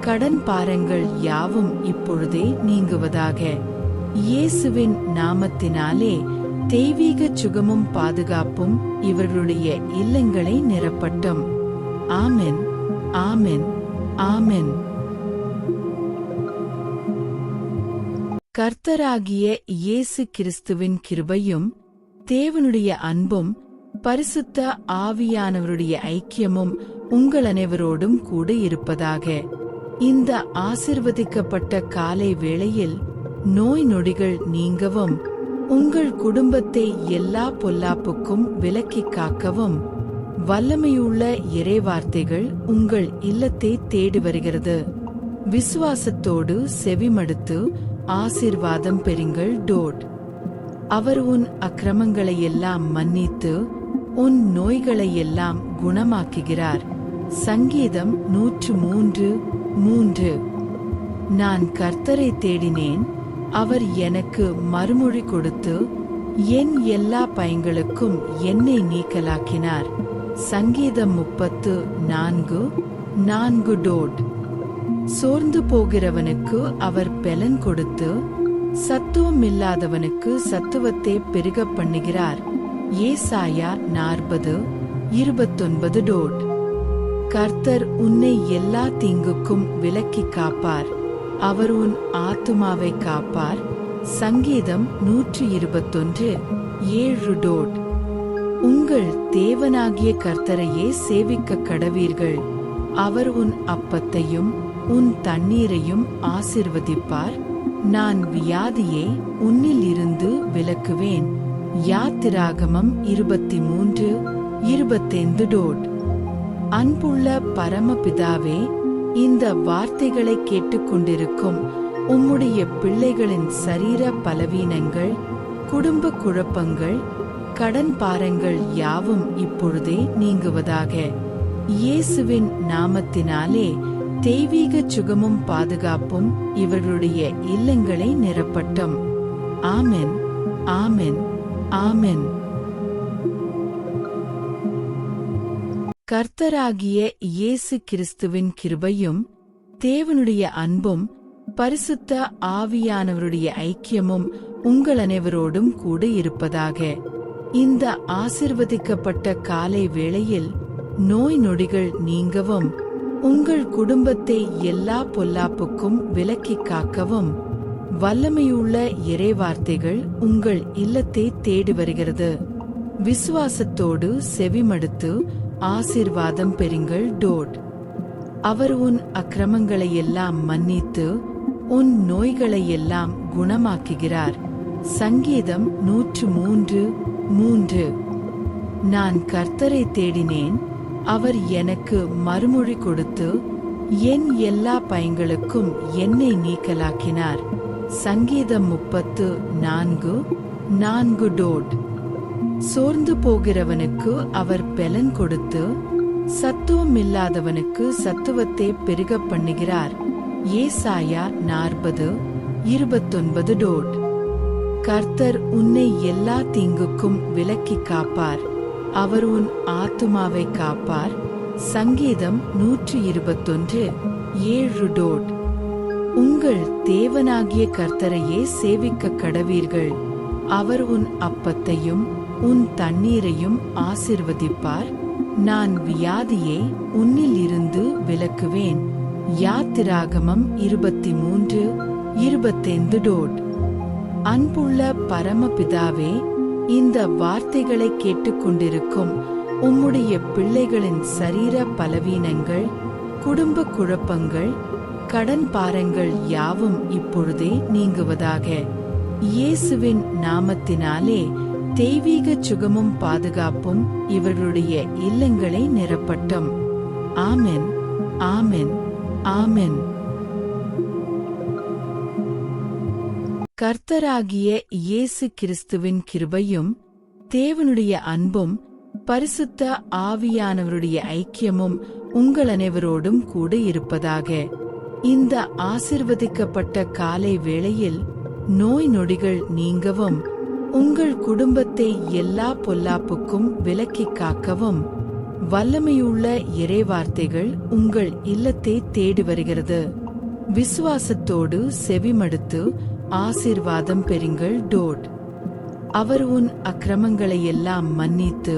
கடன் பாரங்கள் யாவும் இப்பொழுதே நீங்குவதாக. இயேசுவின் நாமத்தினாலே தெய்வீக சுகமும் பாதுகாப்பும் இவர்களுடைய இல்லங்களை நிரப்பட்டும். ஆமென், ஆமென், ஆமென். கர்த்தராகிய இயேசு கிறிஸ்துவின் கிருபையும் தேவனுடைய அன்பும் பரிசுத்த ஆவியானவருடைய ஐக்கியமும் உங்கள் அனைவரோடும் கூட இருப்பதாக. இந்த ஆசிர்வதிக்கப்பட்ட காலை வேளையில் நோய் நொடிகள் நீங்கவும், உங்கள் குடும்பத்தை எல்லா பொல்லாப்புக்கும் விலக்கி காக்கவும் வல்லமையுள்ள இறைவார்த்தைகள் உங்கள் இல்லத்தை தேடி வருகிறது. விசுவாசத்தோடு செவிமடுத்து ஆசீர்வாதம் பெறுங்கள். அவர் உன் அக்கிரமங்களையெல்லாம் மன்னித்து உன் நோய்களையெல்லாம் குணமாக்குகிறார். சங்கீதம் 103:3. நான் கர்த்தரை தேடினேன், அவர் எனக்கு மறுமொழி கொடுத்து என் எல்லா பயங்களுக்கும் என்னை நீக்கலாக்கினார். சங்கீதம் 34:4. சோர்ந்து போகிறவனுக்கு அவர் பெலன் கொடுத்து சத்துவமில்லாதவனுக்கு சத்துவத்தை பெருக பண்ணுகிறார். ஏசாயா 40:29. கர்த்தர் உன்னை எல்லா தீங்குக்கும் விலக்கி காப்பார். அவர் உன் ஆத்துமாவை காப்பார். சங்கீதம் 121:7. உங்கள் தேவனாகிய கர்த்தரையே சேவிக்க கடவீர்கள். அவர் உன் அப்பத்தையும் உன் தண்ணீரையும் ஆசிர்வதிப்பார். நான் வியாதியை உன்னில் இருந்து விலக்குவேன். யாத்திராகமம் 23:25. அன்புள்ள பரமபிதாவே, இந்த வார்த்தைகளை கேட்டுக்கொண்டிருக்கும் உம்முடைய பிள்ளைகளின் சரீர பலவீனங்கள், குடும்ப குழப்பங்கள், கடன் பாரங்கள் யாவும் இப்பொழுதே நீங்குவதாக. இயேசுவின் நாமத்தினாலே தெய்வீக சுகமும் பாதுகாப்பும் இவர்களுடைய இல்லங்களை நிரப்பட்டும். ஆமென், ஆமென், ஆமென். கர்த்தராகிய இயேசு கிறிஸ்துவின் கிருபையும் தேவனுடைய அன்பும் பரிசுத்த ஆவியானவருடைய ஐக்கியமும் உங்கள் அனைவரோடும் கூட இருப்பதாக. இந்த ஆசிர்வதிக்கப்பட்ட காலை வேளையில் நோய் நொடிகள் நீங்கவும், உங்கள் குடும்பத்தை எல்லா பொல்லாப்புக்கும் விலக்கி காக்கவும் வல்லமையுள்ள இறைவார்த்தைகள் உங்கள் இல்லத்தை தேடி வருகிறது. விசுவாசத்தோடு செவிமடுத்து ஆசீர்வாதம் பெறுங்கள். டோட். அவர் உன் அக்கிரமங்களை எல்லாம் மன்னித்து உன் நோய்களை எல்லாம் குணமாக்குகிறார். சங்கீதம் 103:3. நான் கர்த்தரை தேடினேன், அவர் எனக்கு மறுமொழி கொடுத்து என் எல்லா பயங்களுக்கும் என்னை நீக்கலாக்கினார். சங்கீதம் 34:4. டோட். சோர்ந்து போகிறவனுக்கு அவர் பெலன் கொடுத்து சத்துவமில்லாதவனுக்கு சத்துவத்தை பெருக பண்ணுகிறார். ஏசாயா 40:29. டோட். கர்த்தர் உன்னை எல்லா தீங்குக்கும் விலக்கி காப்பார், அவர் உன் ஆத்துமாவை காப்பார். சங்கீதம் 121:7. டோட். உங்கள் தேவனாகிய கர்த்தரையே சேவிக்க கடவீர்கள், அவர் உன் அப்பத்தையும் உன் தண்ணீரையும் ஆசிர்வதிப்பார். நான் வியாதியை உன்னில் இருந்து விலக்குவேன். யாத்திராகமம் 23:25. டோட். அன்புள்ள பரமபிதாவே, இந்த வார்த்தைகளை கேட்டுக்கொண்டிருக்கும் உம்முடைய பிள்ளைகளின் சரீர பலவீனங்கள், குடும்ப குழப்பங்கள், கடன் பாரங்கள் யாவும் இப்பொழுதே நீங்குவதாக. இயேசுவின் நாமத்தினாலே தெய்வீக சுகமும் பாதுகாப்பும் இவர்களுடைய இல்லங்களை நிரப்பட்டும். ஆமென், ஆமென், ஆமென். கர்த்தராகிய இயேசு கிறிஸ்துவின் கிருபையும் தேவனுடைய அன்பும் பரிசுத்த ஆவியானவருடைய ஐக்கியமும் உங்கள் அனைவரோடும் கூட இருப்பதாக. இந்த ஆசிர்வதிக்கப்பட்ட காலை வேளையில் நோய் நொடிகள் நீங்கவும், உங்கள் குடும்பத்தை எல்லா பொல்லாப்புக்கும் விலக்கி காக்கவும் வல்லமையுள்ள இறைவார்த்தைகள் உங்கள் இல்லத்தை தேடி வருகிறது. விசுவாசத்தோடு செவிமடுத்து ஆசீர்வாதம் பெறுங்கள். டோட். அவர் உன் அக்கிரமங்களை எல்லாம் மன்னித்து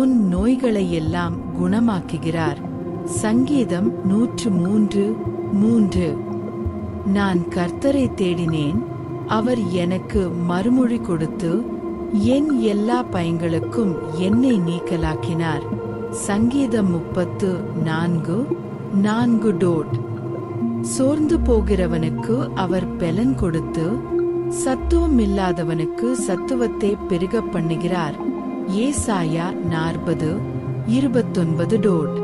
உன் நோய்களை எல்லாம் குணமாக்குகிறார். சங்கீதம் 103:3. நான் கர்த்தரை தேடினேன், அவர் எனக்கு மறுமொழி கொடுத்து என் எல்லா பயங்களுக்கும் என்னை நீக்கலாக்கினார். சங்கீதம் 34:4. டோட். சோர்ந்து போகிறவனுக்கு அவர் பெலன் கொடுத்து சத்துவமில்லாதவனுக்கு சத்துவத்தை பெருக பண்ணுகிறார். ஏசாயா 40:29. டோட்.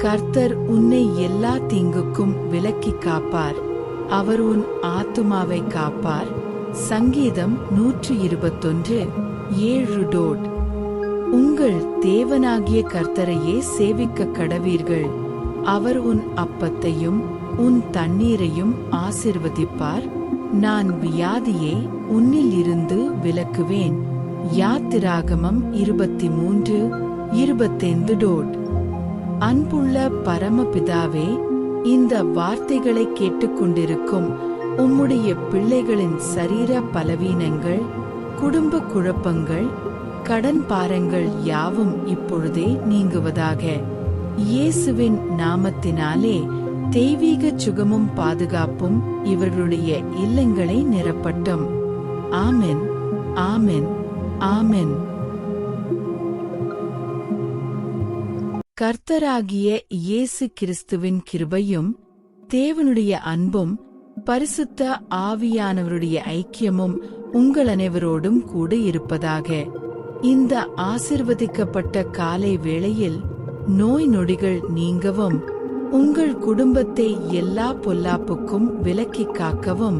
கர்த்தர் உன்னை எல்லா தீங்குக்கும் விலக்கி காப்பார், அவர் உன் ஆத்துமாவை காப்பார். சங்கீதம் 121:7. டோட். உங்கள் தேவனாகிய கர்த்தரையே சேவிக்க கடவீர்கள், அவர் உன் அப்பத்தையும் உன் தண்ணீரையும் ஆசிர்வதிப்பார். நான் வியாதியை உன்னில் இருந்து விலக்குவேன். யாத்திராகமம் 23:25. டோட். அன்புள்ள பரமபிதாவே, இந்த வார்த்தைகளை கேட்டுக்கொண்டிருக்கும் உம்முடைய பிள்ளைகளின் சரீர பலவீனங்கள், குடும்ப குழப்பங்கள், கடன் பாரங்கள் யாவும் இப்பொழுதே நீங்குவதாக. இயேசுவின் நாமத்தினாலே தெய்வீக சுகமும் பாதுகாப்பும் இவர்களுடைய இல்லங்களை நிரப்பட்டும். ஆமென், ஆமென், ஆமென். கர்த்தராகிய இயேசு கிறிஸ்துவின் கிருபையும் தேவனுடைய அன்பும் பரிசுத்த ஆவியானவருடைய ஐக்கியமும் உங்கள் அனைவரோடும் கூட இருப்பதாக. இந்த ஆசிர்வதிக்கப்பட்ட காலை வேளையில் நோய் நொடிகள் நீங்கவும், உங்கள் குடும்பத்தை எல்லா பொல்லாப்புக்கும் விலக்கி காக்கவும்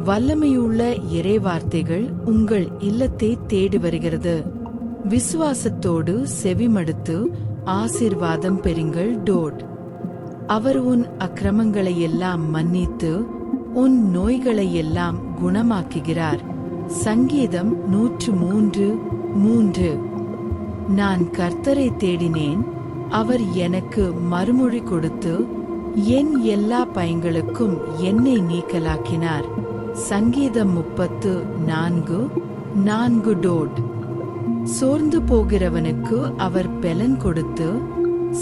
வல்லமையுள்ள இறைவார்த்தைகள் உங்கள் இல்லத்தை தேடி வருகிறது. விசுவாசத்தோடு செவிமடுத்து ஆசீர்வாதம் பெறுங்கள். டோட். அவர் உன் அக்கிரமங்களை எல்லாம் மன்னித்து உன் நோய்களை எல்லாம் குணமாக்குகிறார். சங்கீதம் 103:3. நான் கர்த்தரை தேடினேன், அவர் எனக்கு மறுமொழி கொடுத்து என் எல்லா பயங்களுக்கும் என்னை நீக்கலாக்கினார். சங்கீதம் 34:4 டோட். சோர்ந்து போகிறவனுக்கு அவர் பெலன் கொடுத்து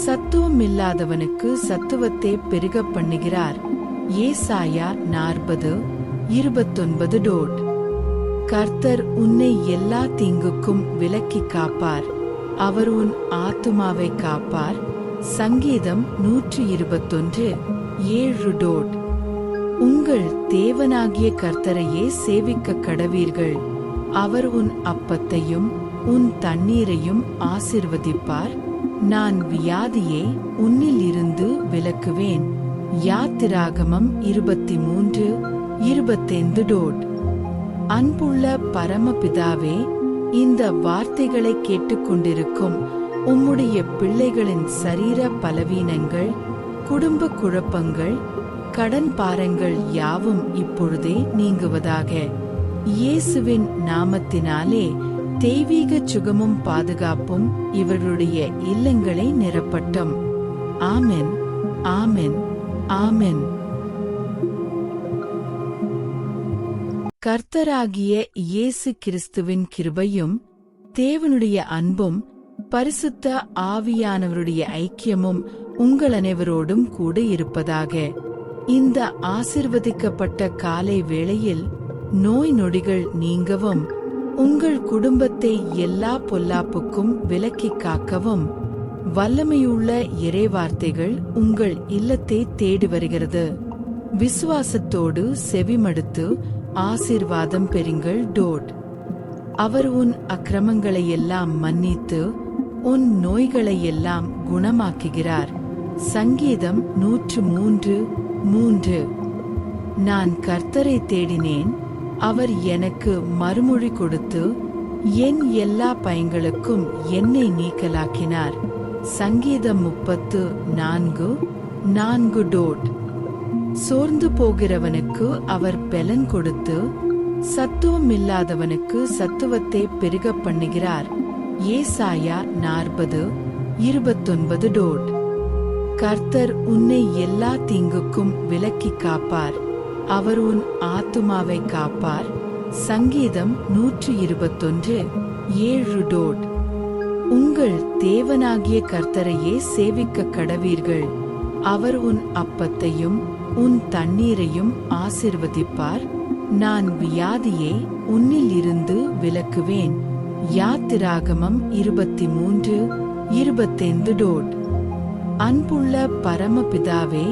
சத்துவமில்லாதவனுக்கு சத்துவத்தை பெருகப் பண்ணுகிறார். ஏசாயா 40:29 டோட். கர்த்தர் உன்னை எல்லா தீங்குக்கும் விலக்கி காப்பார். அவர் உன் ஆத்துமாவை காப்பார். சங்கீதம் 121:7 டோட். உங்கள் தேவனாகிய கர்த்தரையே சேவிக்க கடவீர்கள். அவர் உன் அப்பத்தையும் உன் தண்ணீரையும் ஆசீர்வதிப்பார். நான் வியாதியை உன்னில் இருந்து விலக்குவேன். யாத்திராகமம் 23:25 டோட். அன்புள்ள பரமபிதாவே, இந்த வார்த்தைகளை கேட்டுக்கொண்டிருக்கும் உம்முடைய பிள்ளைகளின் சரீர பலவீனங்கள், குடும்ப குழப்பங்கள், கடன் பாரங்கள் யாவும் இப்பொழுதே நீங்குவதாக. இயேசுவின் நாமத்தினாலே தெய்வீக சுகமும் பாதுகாப்பும் இவர்களுடைய இல்லங்களை நிரப்பட்டும். ஆமென், ஆமென், ஆமென். கர்த்தராகிய இயேசு கிறிஸ்துவின் கிருபையும் தேவனுடைய அன்பும் பரிசுத்த ஆவியானவருடைய ஐக்கியமும் உங்கள் அனைவரோடும் கூட இருப்பதாக. இந்த ஆசீர்வதிக்கப்பட்ட காலை வேளையில் நோய் நொடிகள் நீங்கவும், உங்கள் குடும்பத்தை எல்லா பொல்லாப்புக்கும் விலக்கி காக்கவும் வல்லமையுள்ள இறைவார்த்தைகள் உங்கள் இல்லத்தை தேடி வருகிறது. விசுவாசத்தோடு செவிமடுத்து ஆசீர்வாதம் பெறுங்கள். டோட். அவர் உன் அக்கிரமங்களை எல்லாம் மன்னித்து உன் நோய்களை எல்லாம் குணமாக்குகிறார். சங்கீதம் 103:3. நான் கர்த்தரை தேடினேன், அவர் எனக்கு மறுமொழி கொடுத்து என் எல்லா பயங்களுக்கும் என்னை நீக்கலாக்கினார். சங்கீதம் 34:4 டோட். சோர்ந்து போகிறவனுக்கு அவர் பெலன் கொடுத்து சத்துவமில்லாதவனுக்கு சத்துவத்தை பெருகப் பண்ணுகிறார். ஏசாயா 40:29 டோட். கர்த்தர் உன்னை எல்லா தீங்குக்கும் விலக்கி காப்பார். அவர் உன் ஆத்துமாவை காப்பார். சங்கீதம் 121:7 டோட். உங்கள் தேவனாகிய கர்த்தரையே சேவிக்க கடவீர்கள். அவர் உன் அப்பத்தையும் உன் தண்ணீரையும் ஆசீர்வதிப்பார். நான் வியாதியை உன்னில் இருந்து விலக்குவேன். யாத்திராகமம் 23:25 டோட். அன்புள்ள பரமபிதாவே,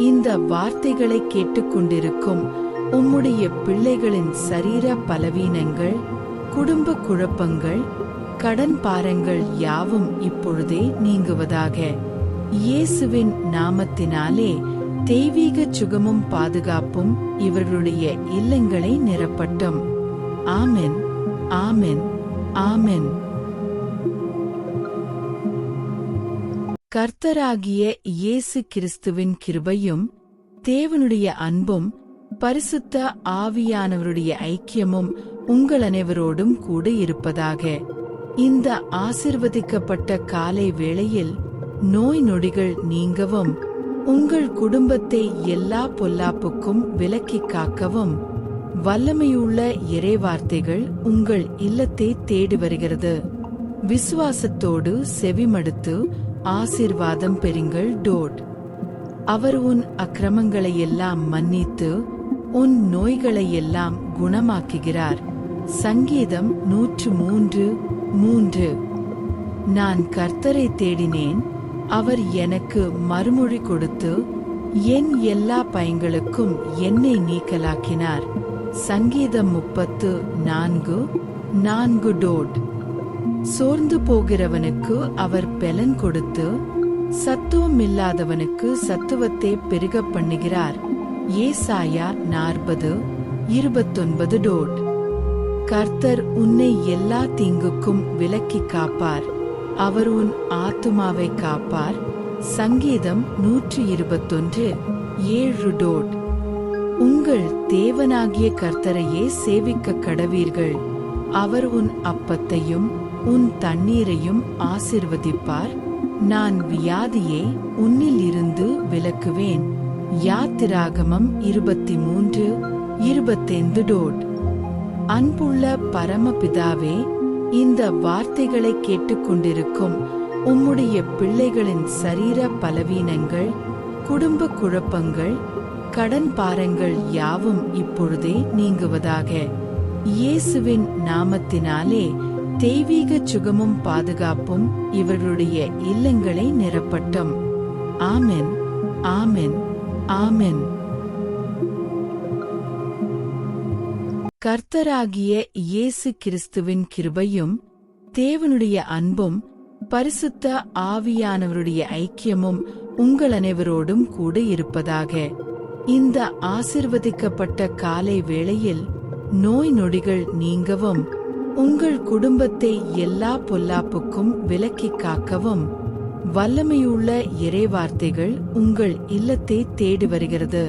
இந்த வார்த்தைகளை கேட்டுக்கொண்டிருக்கும் உம்முடைய பிள்ளைகளின் சரீர பலவீனங்கள், குடும்ப குழப்பங்கள், கடன் பாரங்கள் யாவும் இப்பொழுதே நீங்குவதாக. இயேசுவின் நாமத்தினாலே தெய்வீக சுகமும் பாதுகாப்பும் இவர்களுடைய இல்லங்களை நிரப்பட்டும். ஆமென், ஆமென், ஆமென். கர்த்தராகிய இயேசு கிறிஸ்துவின் கிருபையும் தேவனுடைய அன்பும் பரிசுத்த ஆவியானவருடைய ஐக்கியமும் உங்கள் அனைவரோடும் கூட இருப்பதாக. இந்த ஆசீர்வதிக்கப்பட்ட காலை வேளையில் நோய் நொடிகள் நீங்கவும், உங்கள் குடும்பத்தை எல்லா பொல்லாப்புக்கும் விலக்கி காக்கவும் வல்லமையுள்ள இறைவார்த்தைகள் உங்கள் இல்லத்தை தேடி வருகிறது. விசுவாசத்தோடு செவிமடுத்து ஆசீர்வாதம் பெறுங்கள். டோட். அவர் உன் அக்கிரமங்களை எல்லாம் மன்னித்து உன் நோய்களை எல்லாம் குணமாக்குகிறார். சங்கீதம் 103:3. நான் கர்த்தரை தேடினேன், அவர் எனக்கு மறுமொழி கொடுத்து என் எல்லா பயங்களுக்கும் என்னை நீக்கலாக்கினார். சங்கீதம் 34:4 டோட். சோர்ந்து போகிறவனுக்கு அவர் பெலன் கொடுத்து சத்துவமில்லாதவனுக்கு சத்துவத்தை பெருகப் பண்ணுகிறார். ஏசாயா 40:29 டோட். கர்த்தர் உன்னை எல்லா தீங்குக்கும் விலக்கி காப்பார். அவர் உன் ஆத்துமாவை காப்பார். சங்கீதம் 121:7 டோட். உங்கள் தேவனாகிய கர்த்தரையே சேவிக்க கடவீர்கள். அவர் உன் அப்பத்தையும் உன் தண்ணீரையும் ஆசீர்வதிப்பார். நான் வியாதியை உன்னில் இருந்து விலக்குவேன். யாத்திராகமம் 23:25. அன்புள்ள பரமபிதாவே, இந்த வார்த்தைகளை கேட்டுக்கொண்டிருக்கும் உம்முடைய பிள்ளைகளின் சரீர பலவீனங்கள், குடும்ப குழப்பங்கள், கடன் பாரங்கள் யாவும் இப்பொழுதே நீங்குவதாக. இயேசுவின் நாமத்தினாலே தெய்வீக சுகமும் பாதுகாப்பும் இவர்களுடைய இல்லங்களை நிரப்பட்டும். ஆமென், ஆமென், ஆமென். கர்த்தராகிய இயேசு கிறிஸ்துவின் கிருபையும் தேவனுடைய அன்பும் பரிசுத்த ஆவியானவருடைய ஐக்கியமும் உங்கள் அனைவரோடும் கூட இருப்பதாக. இந்த ஆசிர்வதிக்கப்பட்ட காலை வேளையில் நோய் நொடிகள் நீங்கவும், உங்கள் குடும்பத்தை எல்லா பொல்லாப்புக்கும் விலக்கிக் காக்கவும் வல்லமையுள்ள இறைவார்த்தைகள் உங்கள் இல்லத்தை தேடி வருகிறது.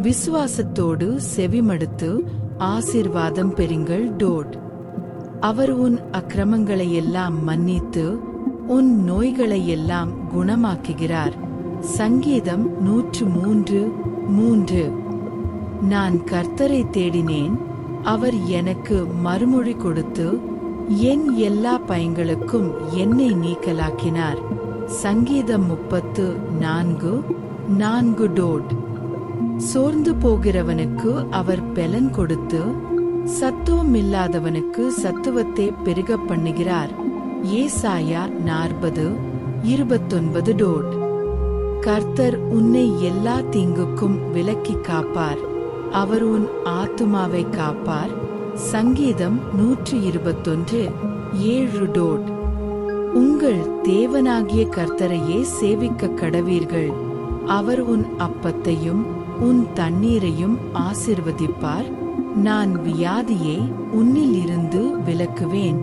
விசுவாசத்தோடு செவிமடுத்து ஆசீர்வாதம் பெறுங்கள். அவர் உன் அக்கிரமங்களையெல்லாம் மன்னித்து உன் நோய்களையெல்லாம் குணமாக்குகிறார். சங்கீதம் 103:3. நான் கர்த்தரை தேடினேன், அவர் எனக்கு மறுமொழி கொடுத்து என் எல்லா பயங்களுக்கும் என்னை நீக்கலாக்கினார். சங்கீதம் 34:4. சோர்ந்து போகிறவனுக்கு அவர் பெலன் கொடுத்து சத்துவமில்லாதவனுக்கு சத்துவத்தை பெருகப் பண்ணுகிறார். ஏசாயா 40:29. கர்த்தர் உன்னை எல்லா தீங்குக்கும் விலக்கிக் காப்பார். அவர் உன் ஆத்துமாவை காப்பார். சங்கீதம் 121:7. உங்கள் தேவனாகிய கர்த்தரையே சேவிக்க கடவீர்கள். அவர் உன் அப்பத்தையும் உன் தண்ணீரையும் ஆசிர்வதிப்பார். நான் வியாதியை உன்னில் இருந்து விலக்குவேன்.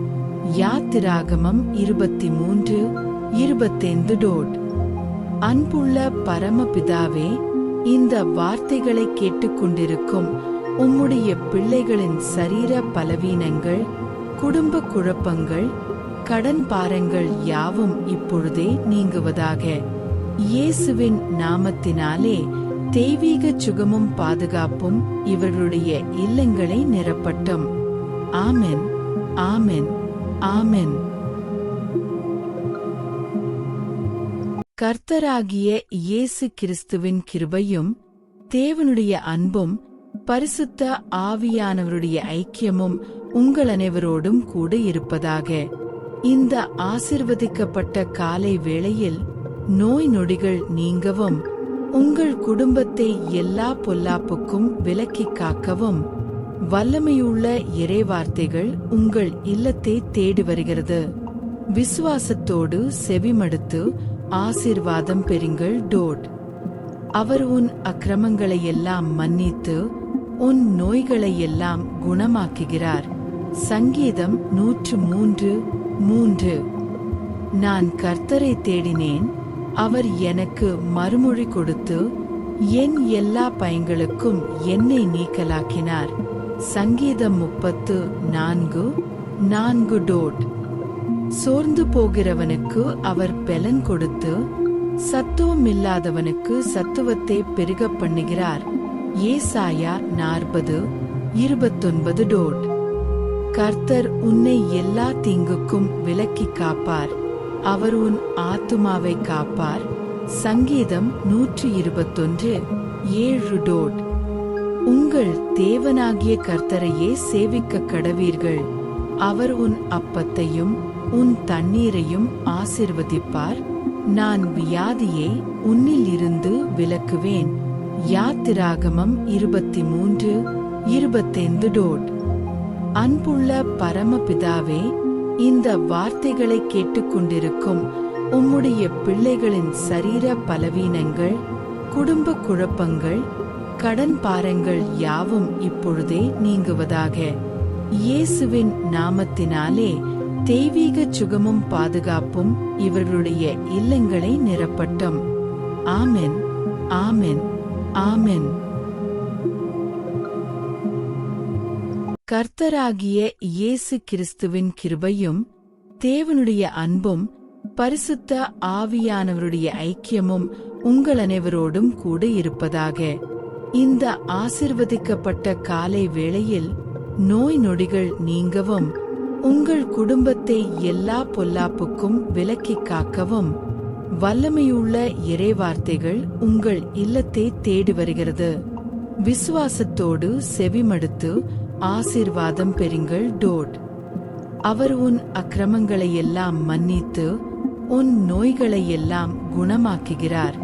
யாத்திராகமம் 23:25. அன்புள்ள பரமபிதாவே, இந்த வார்த்தைகளை கேட்டுக்கொண்டிருக்கும் உம்முடைய பிள்ளைகளின் சரீர பலவீனங்கள், குடும்ப குழப்பங்கள், கடன் பாரங்கள் யாவும் இப்பொழுதே நீங்குவதாக. இயேசுவின் நாமத்தினாலே தெய்வீக சுகமும் பாதுகாப்பும் இவர்களுடைய இல்லங்களை நிரப்பட்டும். ஆமென், ஆமென், ஆமென். கர்த்தராகிய இயேசு கிறிஸ்துவின் கிருபையும் தேவனுடைய அன்பும் பரிசுத்த ஆவியானவருடைய ஐக்கியமும் உங்கள் அனைவரோடும் கூட இருப்பதாக. இந்த ஆசிர்வதிக்கப்பட்ட காலை வேளையில் நோய் நொடிகள் நீங்கவும், உங்கள் குடும்பத்தை எல்லா பொல்லாப்புக்கும் விலக்கிக் காக்கவும் வல்லமையுள்ள இறைவார்த்தைகள் உங்கள் இல்லத்தை தேடி வருகிறது. விசுவாசத்தோடு செவிமடுத்து ஆசீர்வாதம் பெறுங்கள். அவர் உன் அக்கிரமங்களையெல்லாம் மன்னித்து உன் நோய்களையெல்லாம் குணமாக்குகிறார். சங்கீதம் 103:3. நான் கர்த்தரை தேடினேன், அவர் எனக்கு மறுமொழி கொடுத்து என் எல்லா பயங்களுக்கும் என்னை நீக்கலாக்கினார். சங்கீதம் 34:4. சோர்ந்து போகிறவனுக்கு அவர் பெலன் கொடுத்து சத்துவமில்லாதவனுக்கு சத்துவத்தை பெருகப் பண்ணுகிறார். ஏசாயா 40:29. கர்த்தர் உன்னை எல்லா தீங்குக்கும் விலக்கிக் காப்பார். அவர் உன் ஆத்துமாவை காப்பார். சங்கீதம் 121:7. உங்கள் தேவனாகிய கர்த்தரையே சேவிக்க கடவீர்கள். அவர் உன் அப்பத்தையும் உன் தண்ணீரையும் ஆசிர்வதிப்பார். நான் வியாதியை உன்னில் இருந்து விலக்குவேன். யாத்திராகமம் 23:25. அன்புள்ள பரமபிதாவே, இந்த வார்த்தைகளை கேட்டுக்கொண்டிருக்கும் உம்முடைய பிள்ளைகளின் சரீர பலவீனங்கள், குடும்ப குழப்பங்கள், கடன் பாரங்கள் யாவும் இப்பொழுதே நீங்குவதாக. இயேசுவின் நாமத்தினாலே தெய்வீக சுகமும் பாதுகாப்பும் இவர்களுடைய இல்லங்களை நிரப்பட்டும். ஆமென், ஆமென், ஆமென். கர்த்தராகிய இயேசு கிறிஸ்துவின் கிருபையும் தேவனுடைய அன்பும் பரிசுத்த ஆவியானவருடைய ஐக்கியமும் உங்கள் அனைவரோடும் கூட இருப்பதாக. இந்த ஆசிர்வதிக்கப்பட்ட காலை வேளையில் நோய் நொடிகள் நீங்கவும், உங்கள் குடும்பத்தை எல்லா பொல்லாப்புக்கும் விலக்கிக் காக்கவும் வல்லமையுள்ள இறைவார்த்தைகள் உங்கள் இல்லத்தை தேடி வருகிறது. விசுவாசத்தோடு செவிமடுத்து ஆசீர்வாதம் பெறுங்கள். அவர் உன் அக்கிரமங்களை எல்லாம் மன்னித்து உன் நோய்களை எல்லாம் குணமாக்குகிறார்.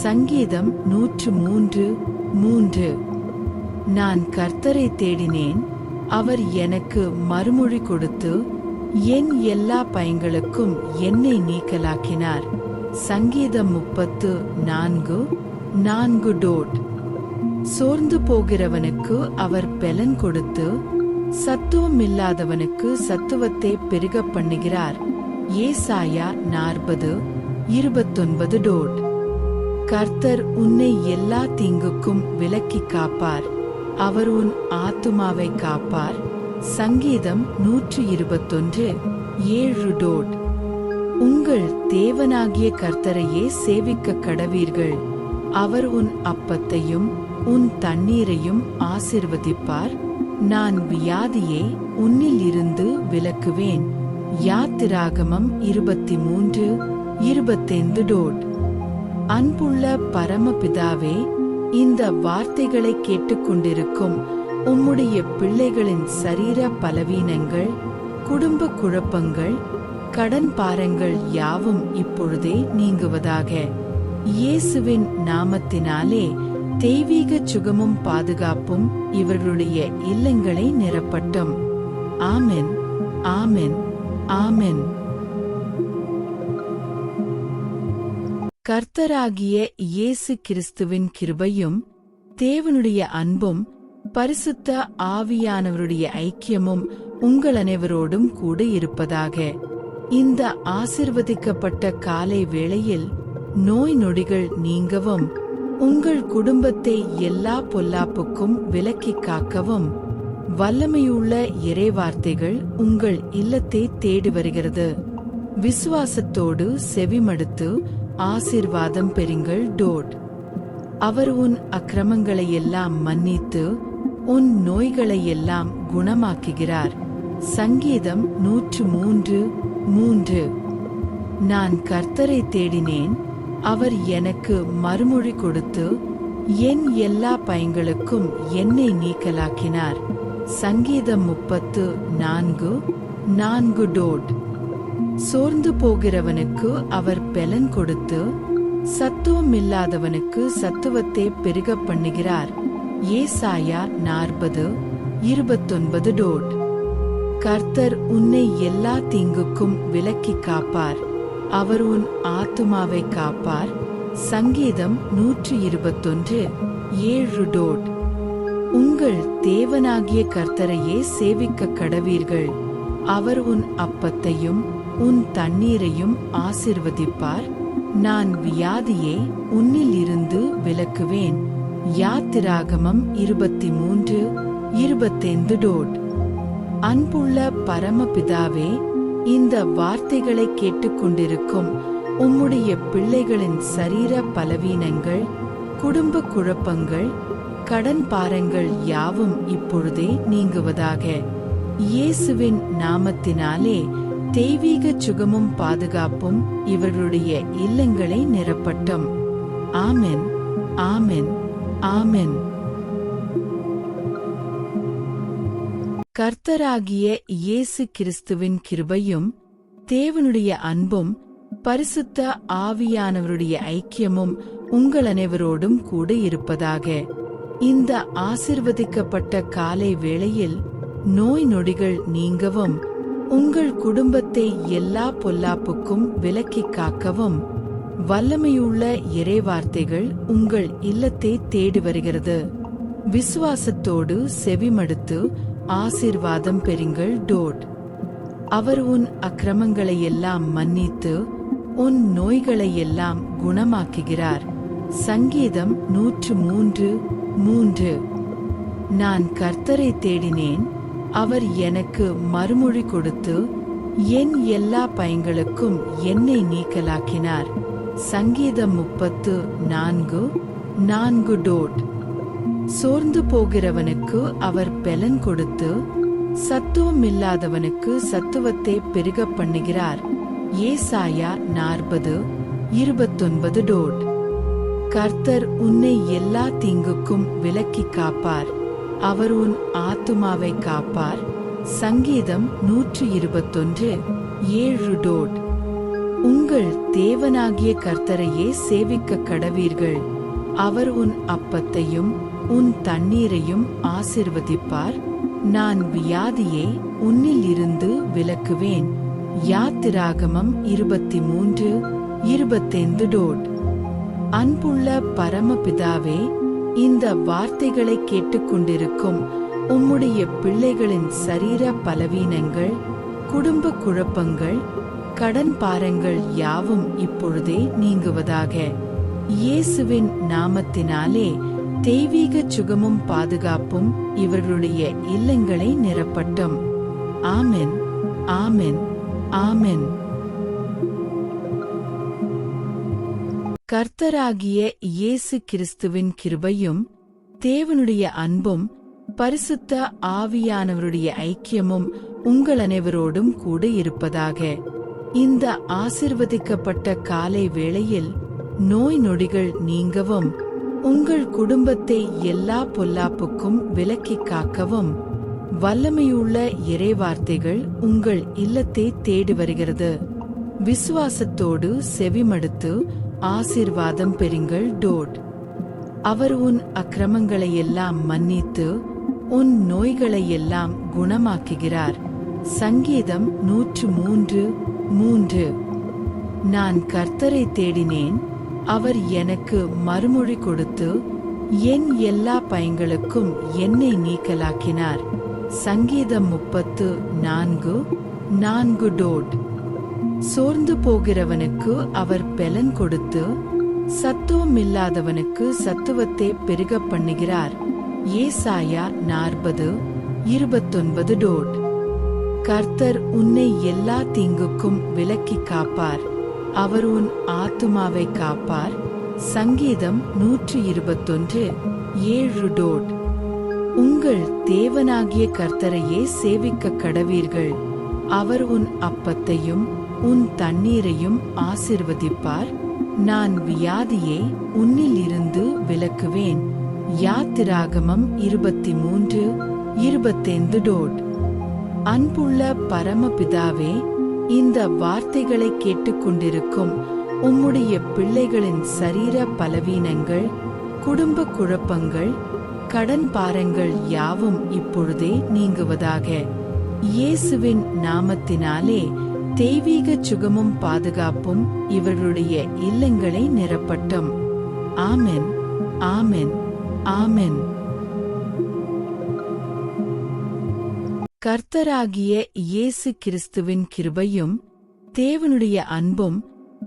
சங்கீதம் 103:3. நான் கர்த்தரை தேடினேன், அவர் எனக்கு மறுமொழி கொடுத்து என் எல்லா பயங்களுக்கும் என்னை நீக்கலாக்கினார். சங்கீதம் 34:4. சோர்ந்து போகிறவனுக்கு அவர் பெலன் கொடுத்து சத்துவமில்லாதவனுக்கு சத்துவத்தை பெருகப் பண்ணுகிறார். ஏசாயா 40:29. கர்த்தர் உன்னை எல்லா தீங்குக்கும் விலக்கிக் காப்பார், அவர் உன் ஆத்துமாவை காப்பார். சங்கீதம் 121:7. உங்கள் தேவனாகிய கர்த்தரையே சேவிக்க கடவீர்கள், அவர் உன் அப்பத்தையும் உன் தண்ணீரையும் ஆசிர்வதிப்பார். நான் வியாதியை உன்னில் இருந்து விலக்குவேன். யாத்திராகமம் 23:25. அன்புள்ள பரமபிதாவே, இந்த வார்த்தைகளை கேட்டுக்கொண்டிருக்கும் உம்முடைய பிள்ளைகளின் சரீர பலவீனங்கள், குடும்ப குழப்பங்கள், கடன் பாரங்கள் யாவும் இப்பொழுதே நீங்குவதாக. இயேசுவின் நாமத்தினாலே தெய்வீக சுகமும் பாதுகாப்பும் இவர்களுடைய இல்லங்களை நிரப்பட்டும். ஆமென், ஆமென், ஆமென். கர்த்தராகிய இயேசு கிறிஸ்துவின் கிருபையும் தேவனுடைய அன்பும் பரிசுத்த ஆவியானவருடைய ஐக்கியமும் உங்கள் அனைவரோடும் கூட இருப்பதாக. இந்த ஆசிர்வதிக்கப்பட்ட காலை வேளையில் நோய் நொடிகள் நீங்கவும், உங்கள் குடும்பத்தை எல்லா பொல்லாப்புக்கும் விலக்கிக் காக்கவும் வல்லமையுள்ள இறைவார்த்தைகள் உங்கள் இல்லத்தை தேடி வருகிறது. விசுவாசத்தோடு செவிமடுத்து ஆசீர்வாதம் பெறுங்கள். அவர் உன் அக்கிரமங்களை எல்லாம் மன்னித்து உன் நோய்களை எல்லாம் குணமாக்குகிறார். சங்கீதம் 103:3. நான் கர்த்தரை தேடினேன், அவர் எனக்கு மறுமொழி கொடுத்து என் எல்லா பயங்களுக்கும் என்னை நீக்கலாக்கினார். சங்கீதம் 34:4. சோர்ந்து போகிறவனுக்கு அவர் பெலன் கொடுத்து சத்துவமில்லாதவனுக்கு சத்துவத்தை பெருகப் பண்ணுகிறார். ஏசாயா 40:29. கர்த்தர் உன்னை எல்லா தீங்குக்கும் விலக்கிக் காப்பார், அவர் உன் ஆத்துமாவை காப்பார். சங்கீதம் 121:7. உங்கள் தேவனாகிய கர்த்தரையே சேவிக்க கடவீர்கள், அவர் உன் அப்பத்தையும் உன் தண்ணீரையும் ஆசிர்வதிப்பார். நான் வியாதியை உன்னில் இருந்து விலக்குவேன். யாத்திராகமம் 23:25. அன்புள்ள பரமபிதாவே, இந்த வார்த்தைகளை கேட்டுக்கொண்டிருக்கும் உம்முடைய பிள்ளைகளின் சரீர பலவீனங்கள், குடும்ப குழப்பங்கள், கடன் பாரங்கள் யாவும் இப்பொழுதே நீங்குவதாக. இயேசுவின் நாமத்தினாலே தெய்வீக சுகமும் பாதுகாப்பும் இவர்களுடைய இல்லங்களை நிரப்பட்டும். ஆமென், ஆமென், ஆமென். கர்த்தராகிய இயேசு கிறிஸ்துவின் கிருபையும் தேவனுடைய அன்பும் பரிசுத்த ஆவியானவருடைய ஐக்கியமும் உங்கள் அனைவரோடும் கூட இருப்பதாக. இந்த ஆசிர்வதிக்கப்பட்ட காலை வேளையில் நோய் நொடிகள் நீங்கவும், உங்கள் குடும்பத்தை எல்லா பொல்லாப்புக்கும் விலக்கிக் காக்கவும் வல்லமையுள்ள இறைவார்த்தைகள் உங்கள் இல்லத்தை தேடி வருகிறது. விசுவாசத்தோடு செவிமடுத்து ஆசீர்வாதம் பெறுங்கள். அவர் உன் அக்கிரமங்களை எல்லாம் மன்னித்து உன் நோய்களை எல்லாம் குணமாக்குகிறார். சங்கீதம் 103:3. நான் கர்த்தரை தேடினேன், அவர் எனக்கு மறுமொழி கொடுத்து என் எல்லா பயங்களுக்கும் என்னை நீக்கலாக்கினார். சங்கீதம் 34:4. சோர்ந்து போகிறவனுக்கு அவர் பெலன் கொடுத்து சத்துவமில்லாதவனுக்கு சத்துவத்தை பெருகப் பண்ணுகிறார். ஏசாயா 40:29. கர்த்தர் உன்னை எல்லா தீங்குக்கும் விலக்கி காப்பார். அவர் உன் ஆத்துமாவை காப்பார். சங்கீதம் 121:7. உங்கள் தேவனாகிய கர்த்தரையே சேவிக்க கடவீர்கள். அவர் உன் அப்பத்தையும் உன் தண்ணீரையும் ஆசீர்வதிப்பார். நான் வியாதியை உன்னில் இருந்து விலக்குவேன். யாத்திராகமம் 23:25. அன்புள்ள பரமபிதாவே, இந்த வார்த்தைகளை கேட்டுக்கொண்டிருக்கும் உம்முடைய பிள்ளைகளின் சரீர பலவீனங்கள், குடும்ப குழப்பங்கள், கடன் பாரங்கள் யாவும் இப்பொழுதே நீங்குவதாக. இயேசுவின் நாமத்தினாலே தெய்வீக சுகமும் பாதுகாப்பும் இவர்களுடைய இல்லங்களை நிரப்பட்டும். ஆமென், ஆமென், ஆமென். கர்த்தராகிய இயேசு கிறிஸ்துவின் கிருபையும் தேவனுடைய அன்பும் பரிசுத்த ஆவியானவருடைய ஐக்கியமும் உங்கள் அனைவரோடும் கூட இருப்பதாக. இந்த ஆசிர்வதிக்கப்பட்ட காலை வேளையில் நோய் நொடிகள் நீங்கவும், உங்கள் குடும்பத்தை எல்லா பொல்லாப்புக்கும் விலக்கி காக்கவும் வல்லமையுள்ள இறைவார்த்தைகள் உங்கள் இல்லத்தை தேடி வருகிறது. விசுவாசத்தோடு செவிமடுத்து ஆசீர்வாதம் பெறுங்கள். அவர் உன் அக்கிரமங்களையெல்லாம் மன்னித்து உன் நோய்களையெல்லாம் குணமாக்குகிறார். சங்கீதம் 103:3. நான் கர்த்தரை தேடினேன், அவர் எனக்கு மறுமொழி கொடுத்து என் எல்லா பயங்களுக்கும் என்னை நீக்கலாக்கினார். சங்கீதம் 34:4. சோர்ந்து போகிறவனுக்கு அவர் பெலன் கொடுத்து சத்துவமில்லாதவனுக்கு சத்துவத்தை பெருகப் பண்ணுகிறார். ஏசாயா 40:29. கர்த்தர் உன்னை எல்லா தீங்குக்கும் விலக்கி காப்பார். அவர் உன் ஆத்துமாவை காப்பார். சங்கீதம் 121:7. உங்கள் தேவனாகிய கர்த்தரையே சேவிக்க கடவீர்கள். அவர் உன் அப்பத்தையும் உன் தண்ணீரையும் ஆசீர்வதிப்பார். நான் வியாதியை உன்னில் இருந்து விலக்குவேன். யாத்திராகமம் 23:25. அன்புள்ள பரமபிதாவே, இந்த வார்த்தைகளை கேட்டுக்கொண்டிருக்கும் உம்முடைய பிள்ளைகளின் சரீர பலவீனங்கள், குடும்ப குழப்பங்கள், கடன் பாரங்கள் யாவும் இப்பொழுதே நீங்குவதாக. இயேசுவின் நாமத்தினாலே தெய்வீக சுகமும் பாதுகாப்பும் இவர்களுடைய இல்லங்களை நிரப்பட்டும். ஆமென், ஆமென், ஆமென். கர்த்தராகிய இயேசு கிறிஸ்துவின் கிருபையும் தேவனுடைய அன்பும்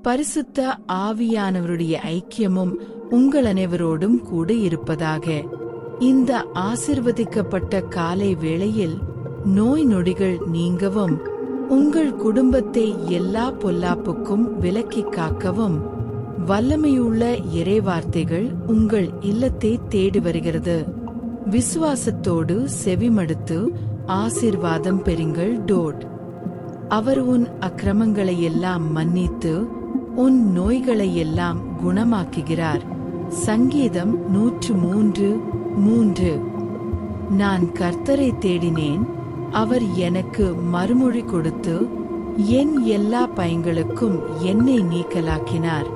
பரிசுத்த ஆவியானவருடைய ஐக்கியமும் உங்கள் அனைவரோடும் கூட இருப்பதாக. இந்த ஆசிர்வதிக்கப்பட்ட காலை வேளையில் நோய் நொடிகள் நீங்கவும், உங்கள் குடும்பத்தை எல்லா பொல்லாப்புக்கும் விலக்கி காக்கவும் வல்லமையுள்ள இறைவார்த்தைகள் உங்கள் இல்லத்தை தேடி வருகிறது. விசுவாசத்தோடு செவிமடுத்து ஆசீர்வாதம் பெறுங்கள். அவர் உன் அக்கிரமங்களையெல்லாம் மன்னித்து உன் நோய்களையெல்லாம் குணமாக்குகிறார். சங்கீதம் 103:3. நான் கர்த்தரை தேடினேன், அவர் எனக்கு மறுமொழி கொடுத்து என் எல்லா பயங்களுக்கும் என்னை நீக்கலாக்கினார்.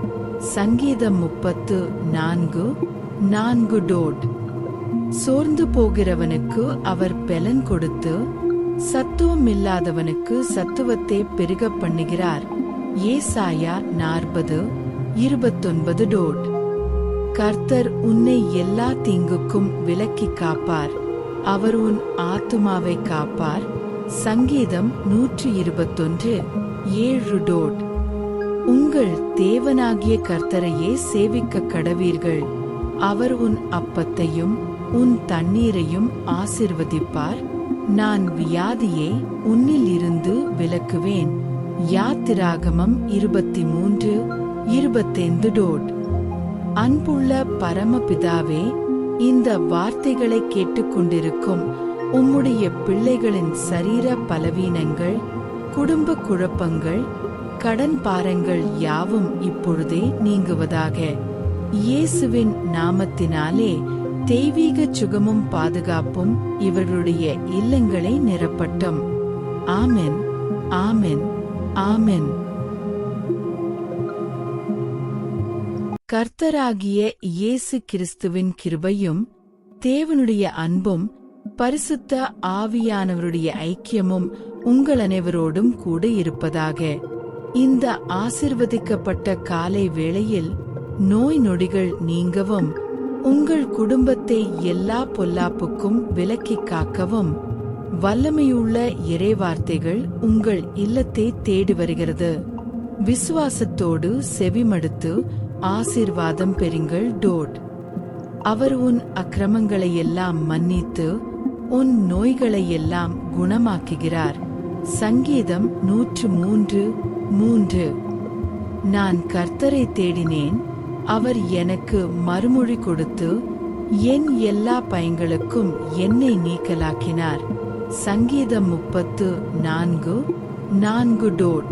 சங்கீதம் 34:4. சோர்ந்து போகிறவனுக்கு அவர் பெலன் கொடுத்து சத்துவமில்லாதவனுக்கு சத்துவத்தை பெருகப் பண்ணுகிறார். ஏசாயா 40:29. கர்த்தர் உன்னை எல்லா தீங்குக்கும் விலக்கி காப்பார். அவர் உன் ஆத்துமாவை காப்பார். சங்கீதம் 121:7. உங்கள் தேவனாகிய கர்த்தரையே சேவிக்க கடவீர்கள். அவர் உன் அப்பத்தையும் உன் தண்ணீரையும் ஆசிர்வதிப்பார். நான் வியாதியை உன்னில் இருந்து விலக்குவேன். யாத்திராகமம் 23:25. அன்புள்ள பரமபிதாவே, இந்த வார்த்தைகளை கேட்டுக்கொண்டிருக்கும் உம்முடைய பிள்ளைகளின் சரீர பலவீனங்கள், குடும்ப குழப்பங்கள், கடன் பாரங்கள் யாவும் இப்பொழுதே நீங்குவதாக. இயேசுவின் நாமத்தினாலே தெய்வீக சுகமும் பாதுகாப்பும் இவர்களுடைய இல்லங்களை நிரப்பட்டும். ஆமென், ஆமென், ஆமென். கர்த்தராகிய இயேசு கிறிஸ்துவின் கிருபையும் தேவனுடைய அன்பும் பரிசுத்த ஆவியானவருடைய ஐக்கியமும் உங்கள் அனைவரோடும் கூட இருப்பதாக. இந்த ஆசிர்வதிக்கப்பட்ட காலை வேளையில் நோய் நொடிகள் நீங்கவும், உங்கள் குடும்பத்தை எல்லா பொல்லாப்புக்கும் விலக்கிக் காக்கவும் வல்லமையுள்ள இறைவார்த்தைகள் உங்கள் இல்லத்தை தேடி வருகிறது. விசுவாசத்தோடு செவிமடுத்து ஆசீர்வாதம் பெறுங்கள். அவர் உன் அக்கிரமங்களையெல்லாம் மன்னித்து உன் நோய்களையெல்லாம் குணமாக்குகிறார். சங்கீதம் 103:3. நான் கர்த்தரை தேடினேன், அவர் எனக்கு மறுமொழி கொடுத்து என் எல்லா பயங்களுக்கும் என்னை நீக்கலாக்கினார். சங்கீதம் 34:4.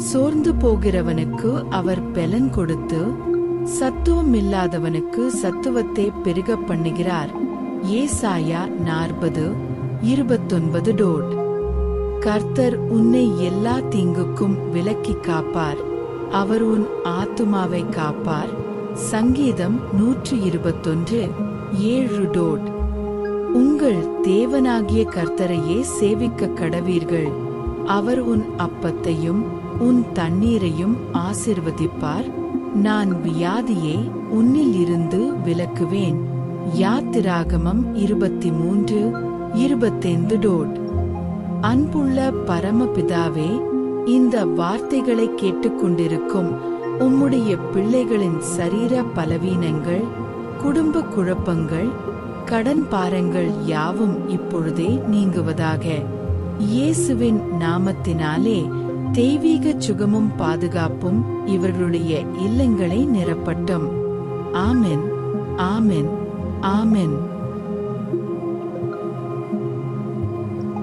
சோர்ந்து போகிறவனுக்கு அவர் பெலன் கொடுத்து சத்துவமில்லாதவனுக்கு சத்துவத்தை பெருகப் பண்ணுகிறார். ஏசாயா 40:29. கர்த்தர் உன்னை எல்லா தீங்குக்கும் விலக்கிக் காப்பார். அவர் உன் ஆத்துமாவை காப்பார். சங்கீதம் 121:7. உங்கள் தேவனாகிய கர்த்தரையே சேவிக்க கடவீர்கள். அவர் உன் அப்பத்தையும் உன் தண்ணீரையும் ஆசிர்வதிப்பார். நான் வியாதியை உன்னில் இருந்து விலக்குவேன். யாத்திராகமம் 23:25. அன்புள்ள பரமபிதாவே, இந்த வார்த்தைகளை கேட்டுக்கொண்டிருக்கும் உம்முடைய பிள்ளைகளின் சரீர பலவீனங்கள், குடும்ப குழப்பங்கள், கடன் பாரங்கள் யாவும் இப்பொழுதே நீங்குவதாக. இயேசுவின் நாமத்தினாலே தெய்வீக சுகமும் பாதுகாப்பும் இவர்களுடைய இல்லங்களை நிரப்பட்டும். ஆமென், ஆமென், ஆமென்.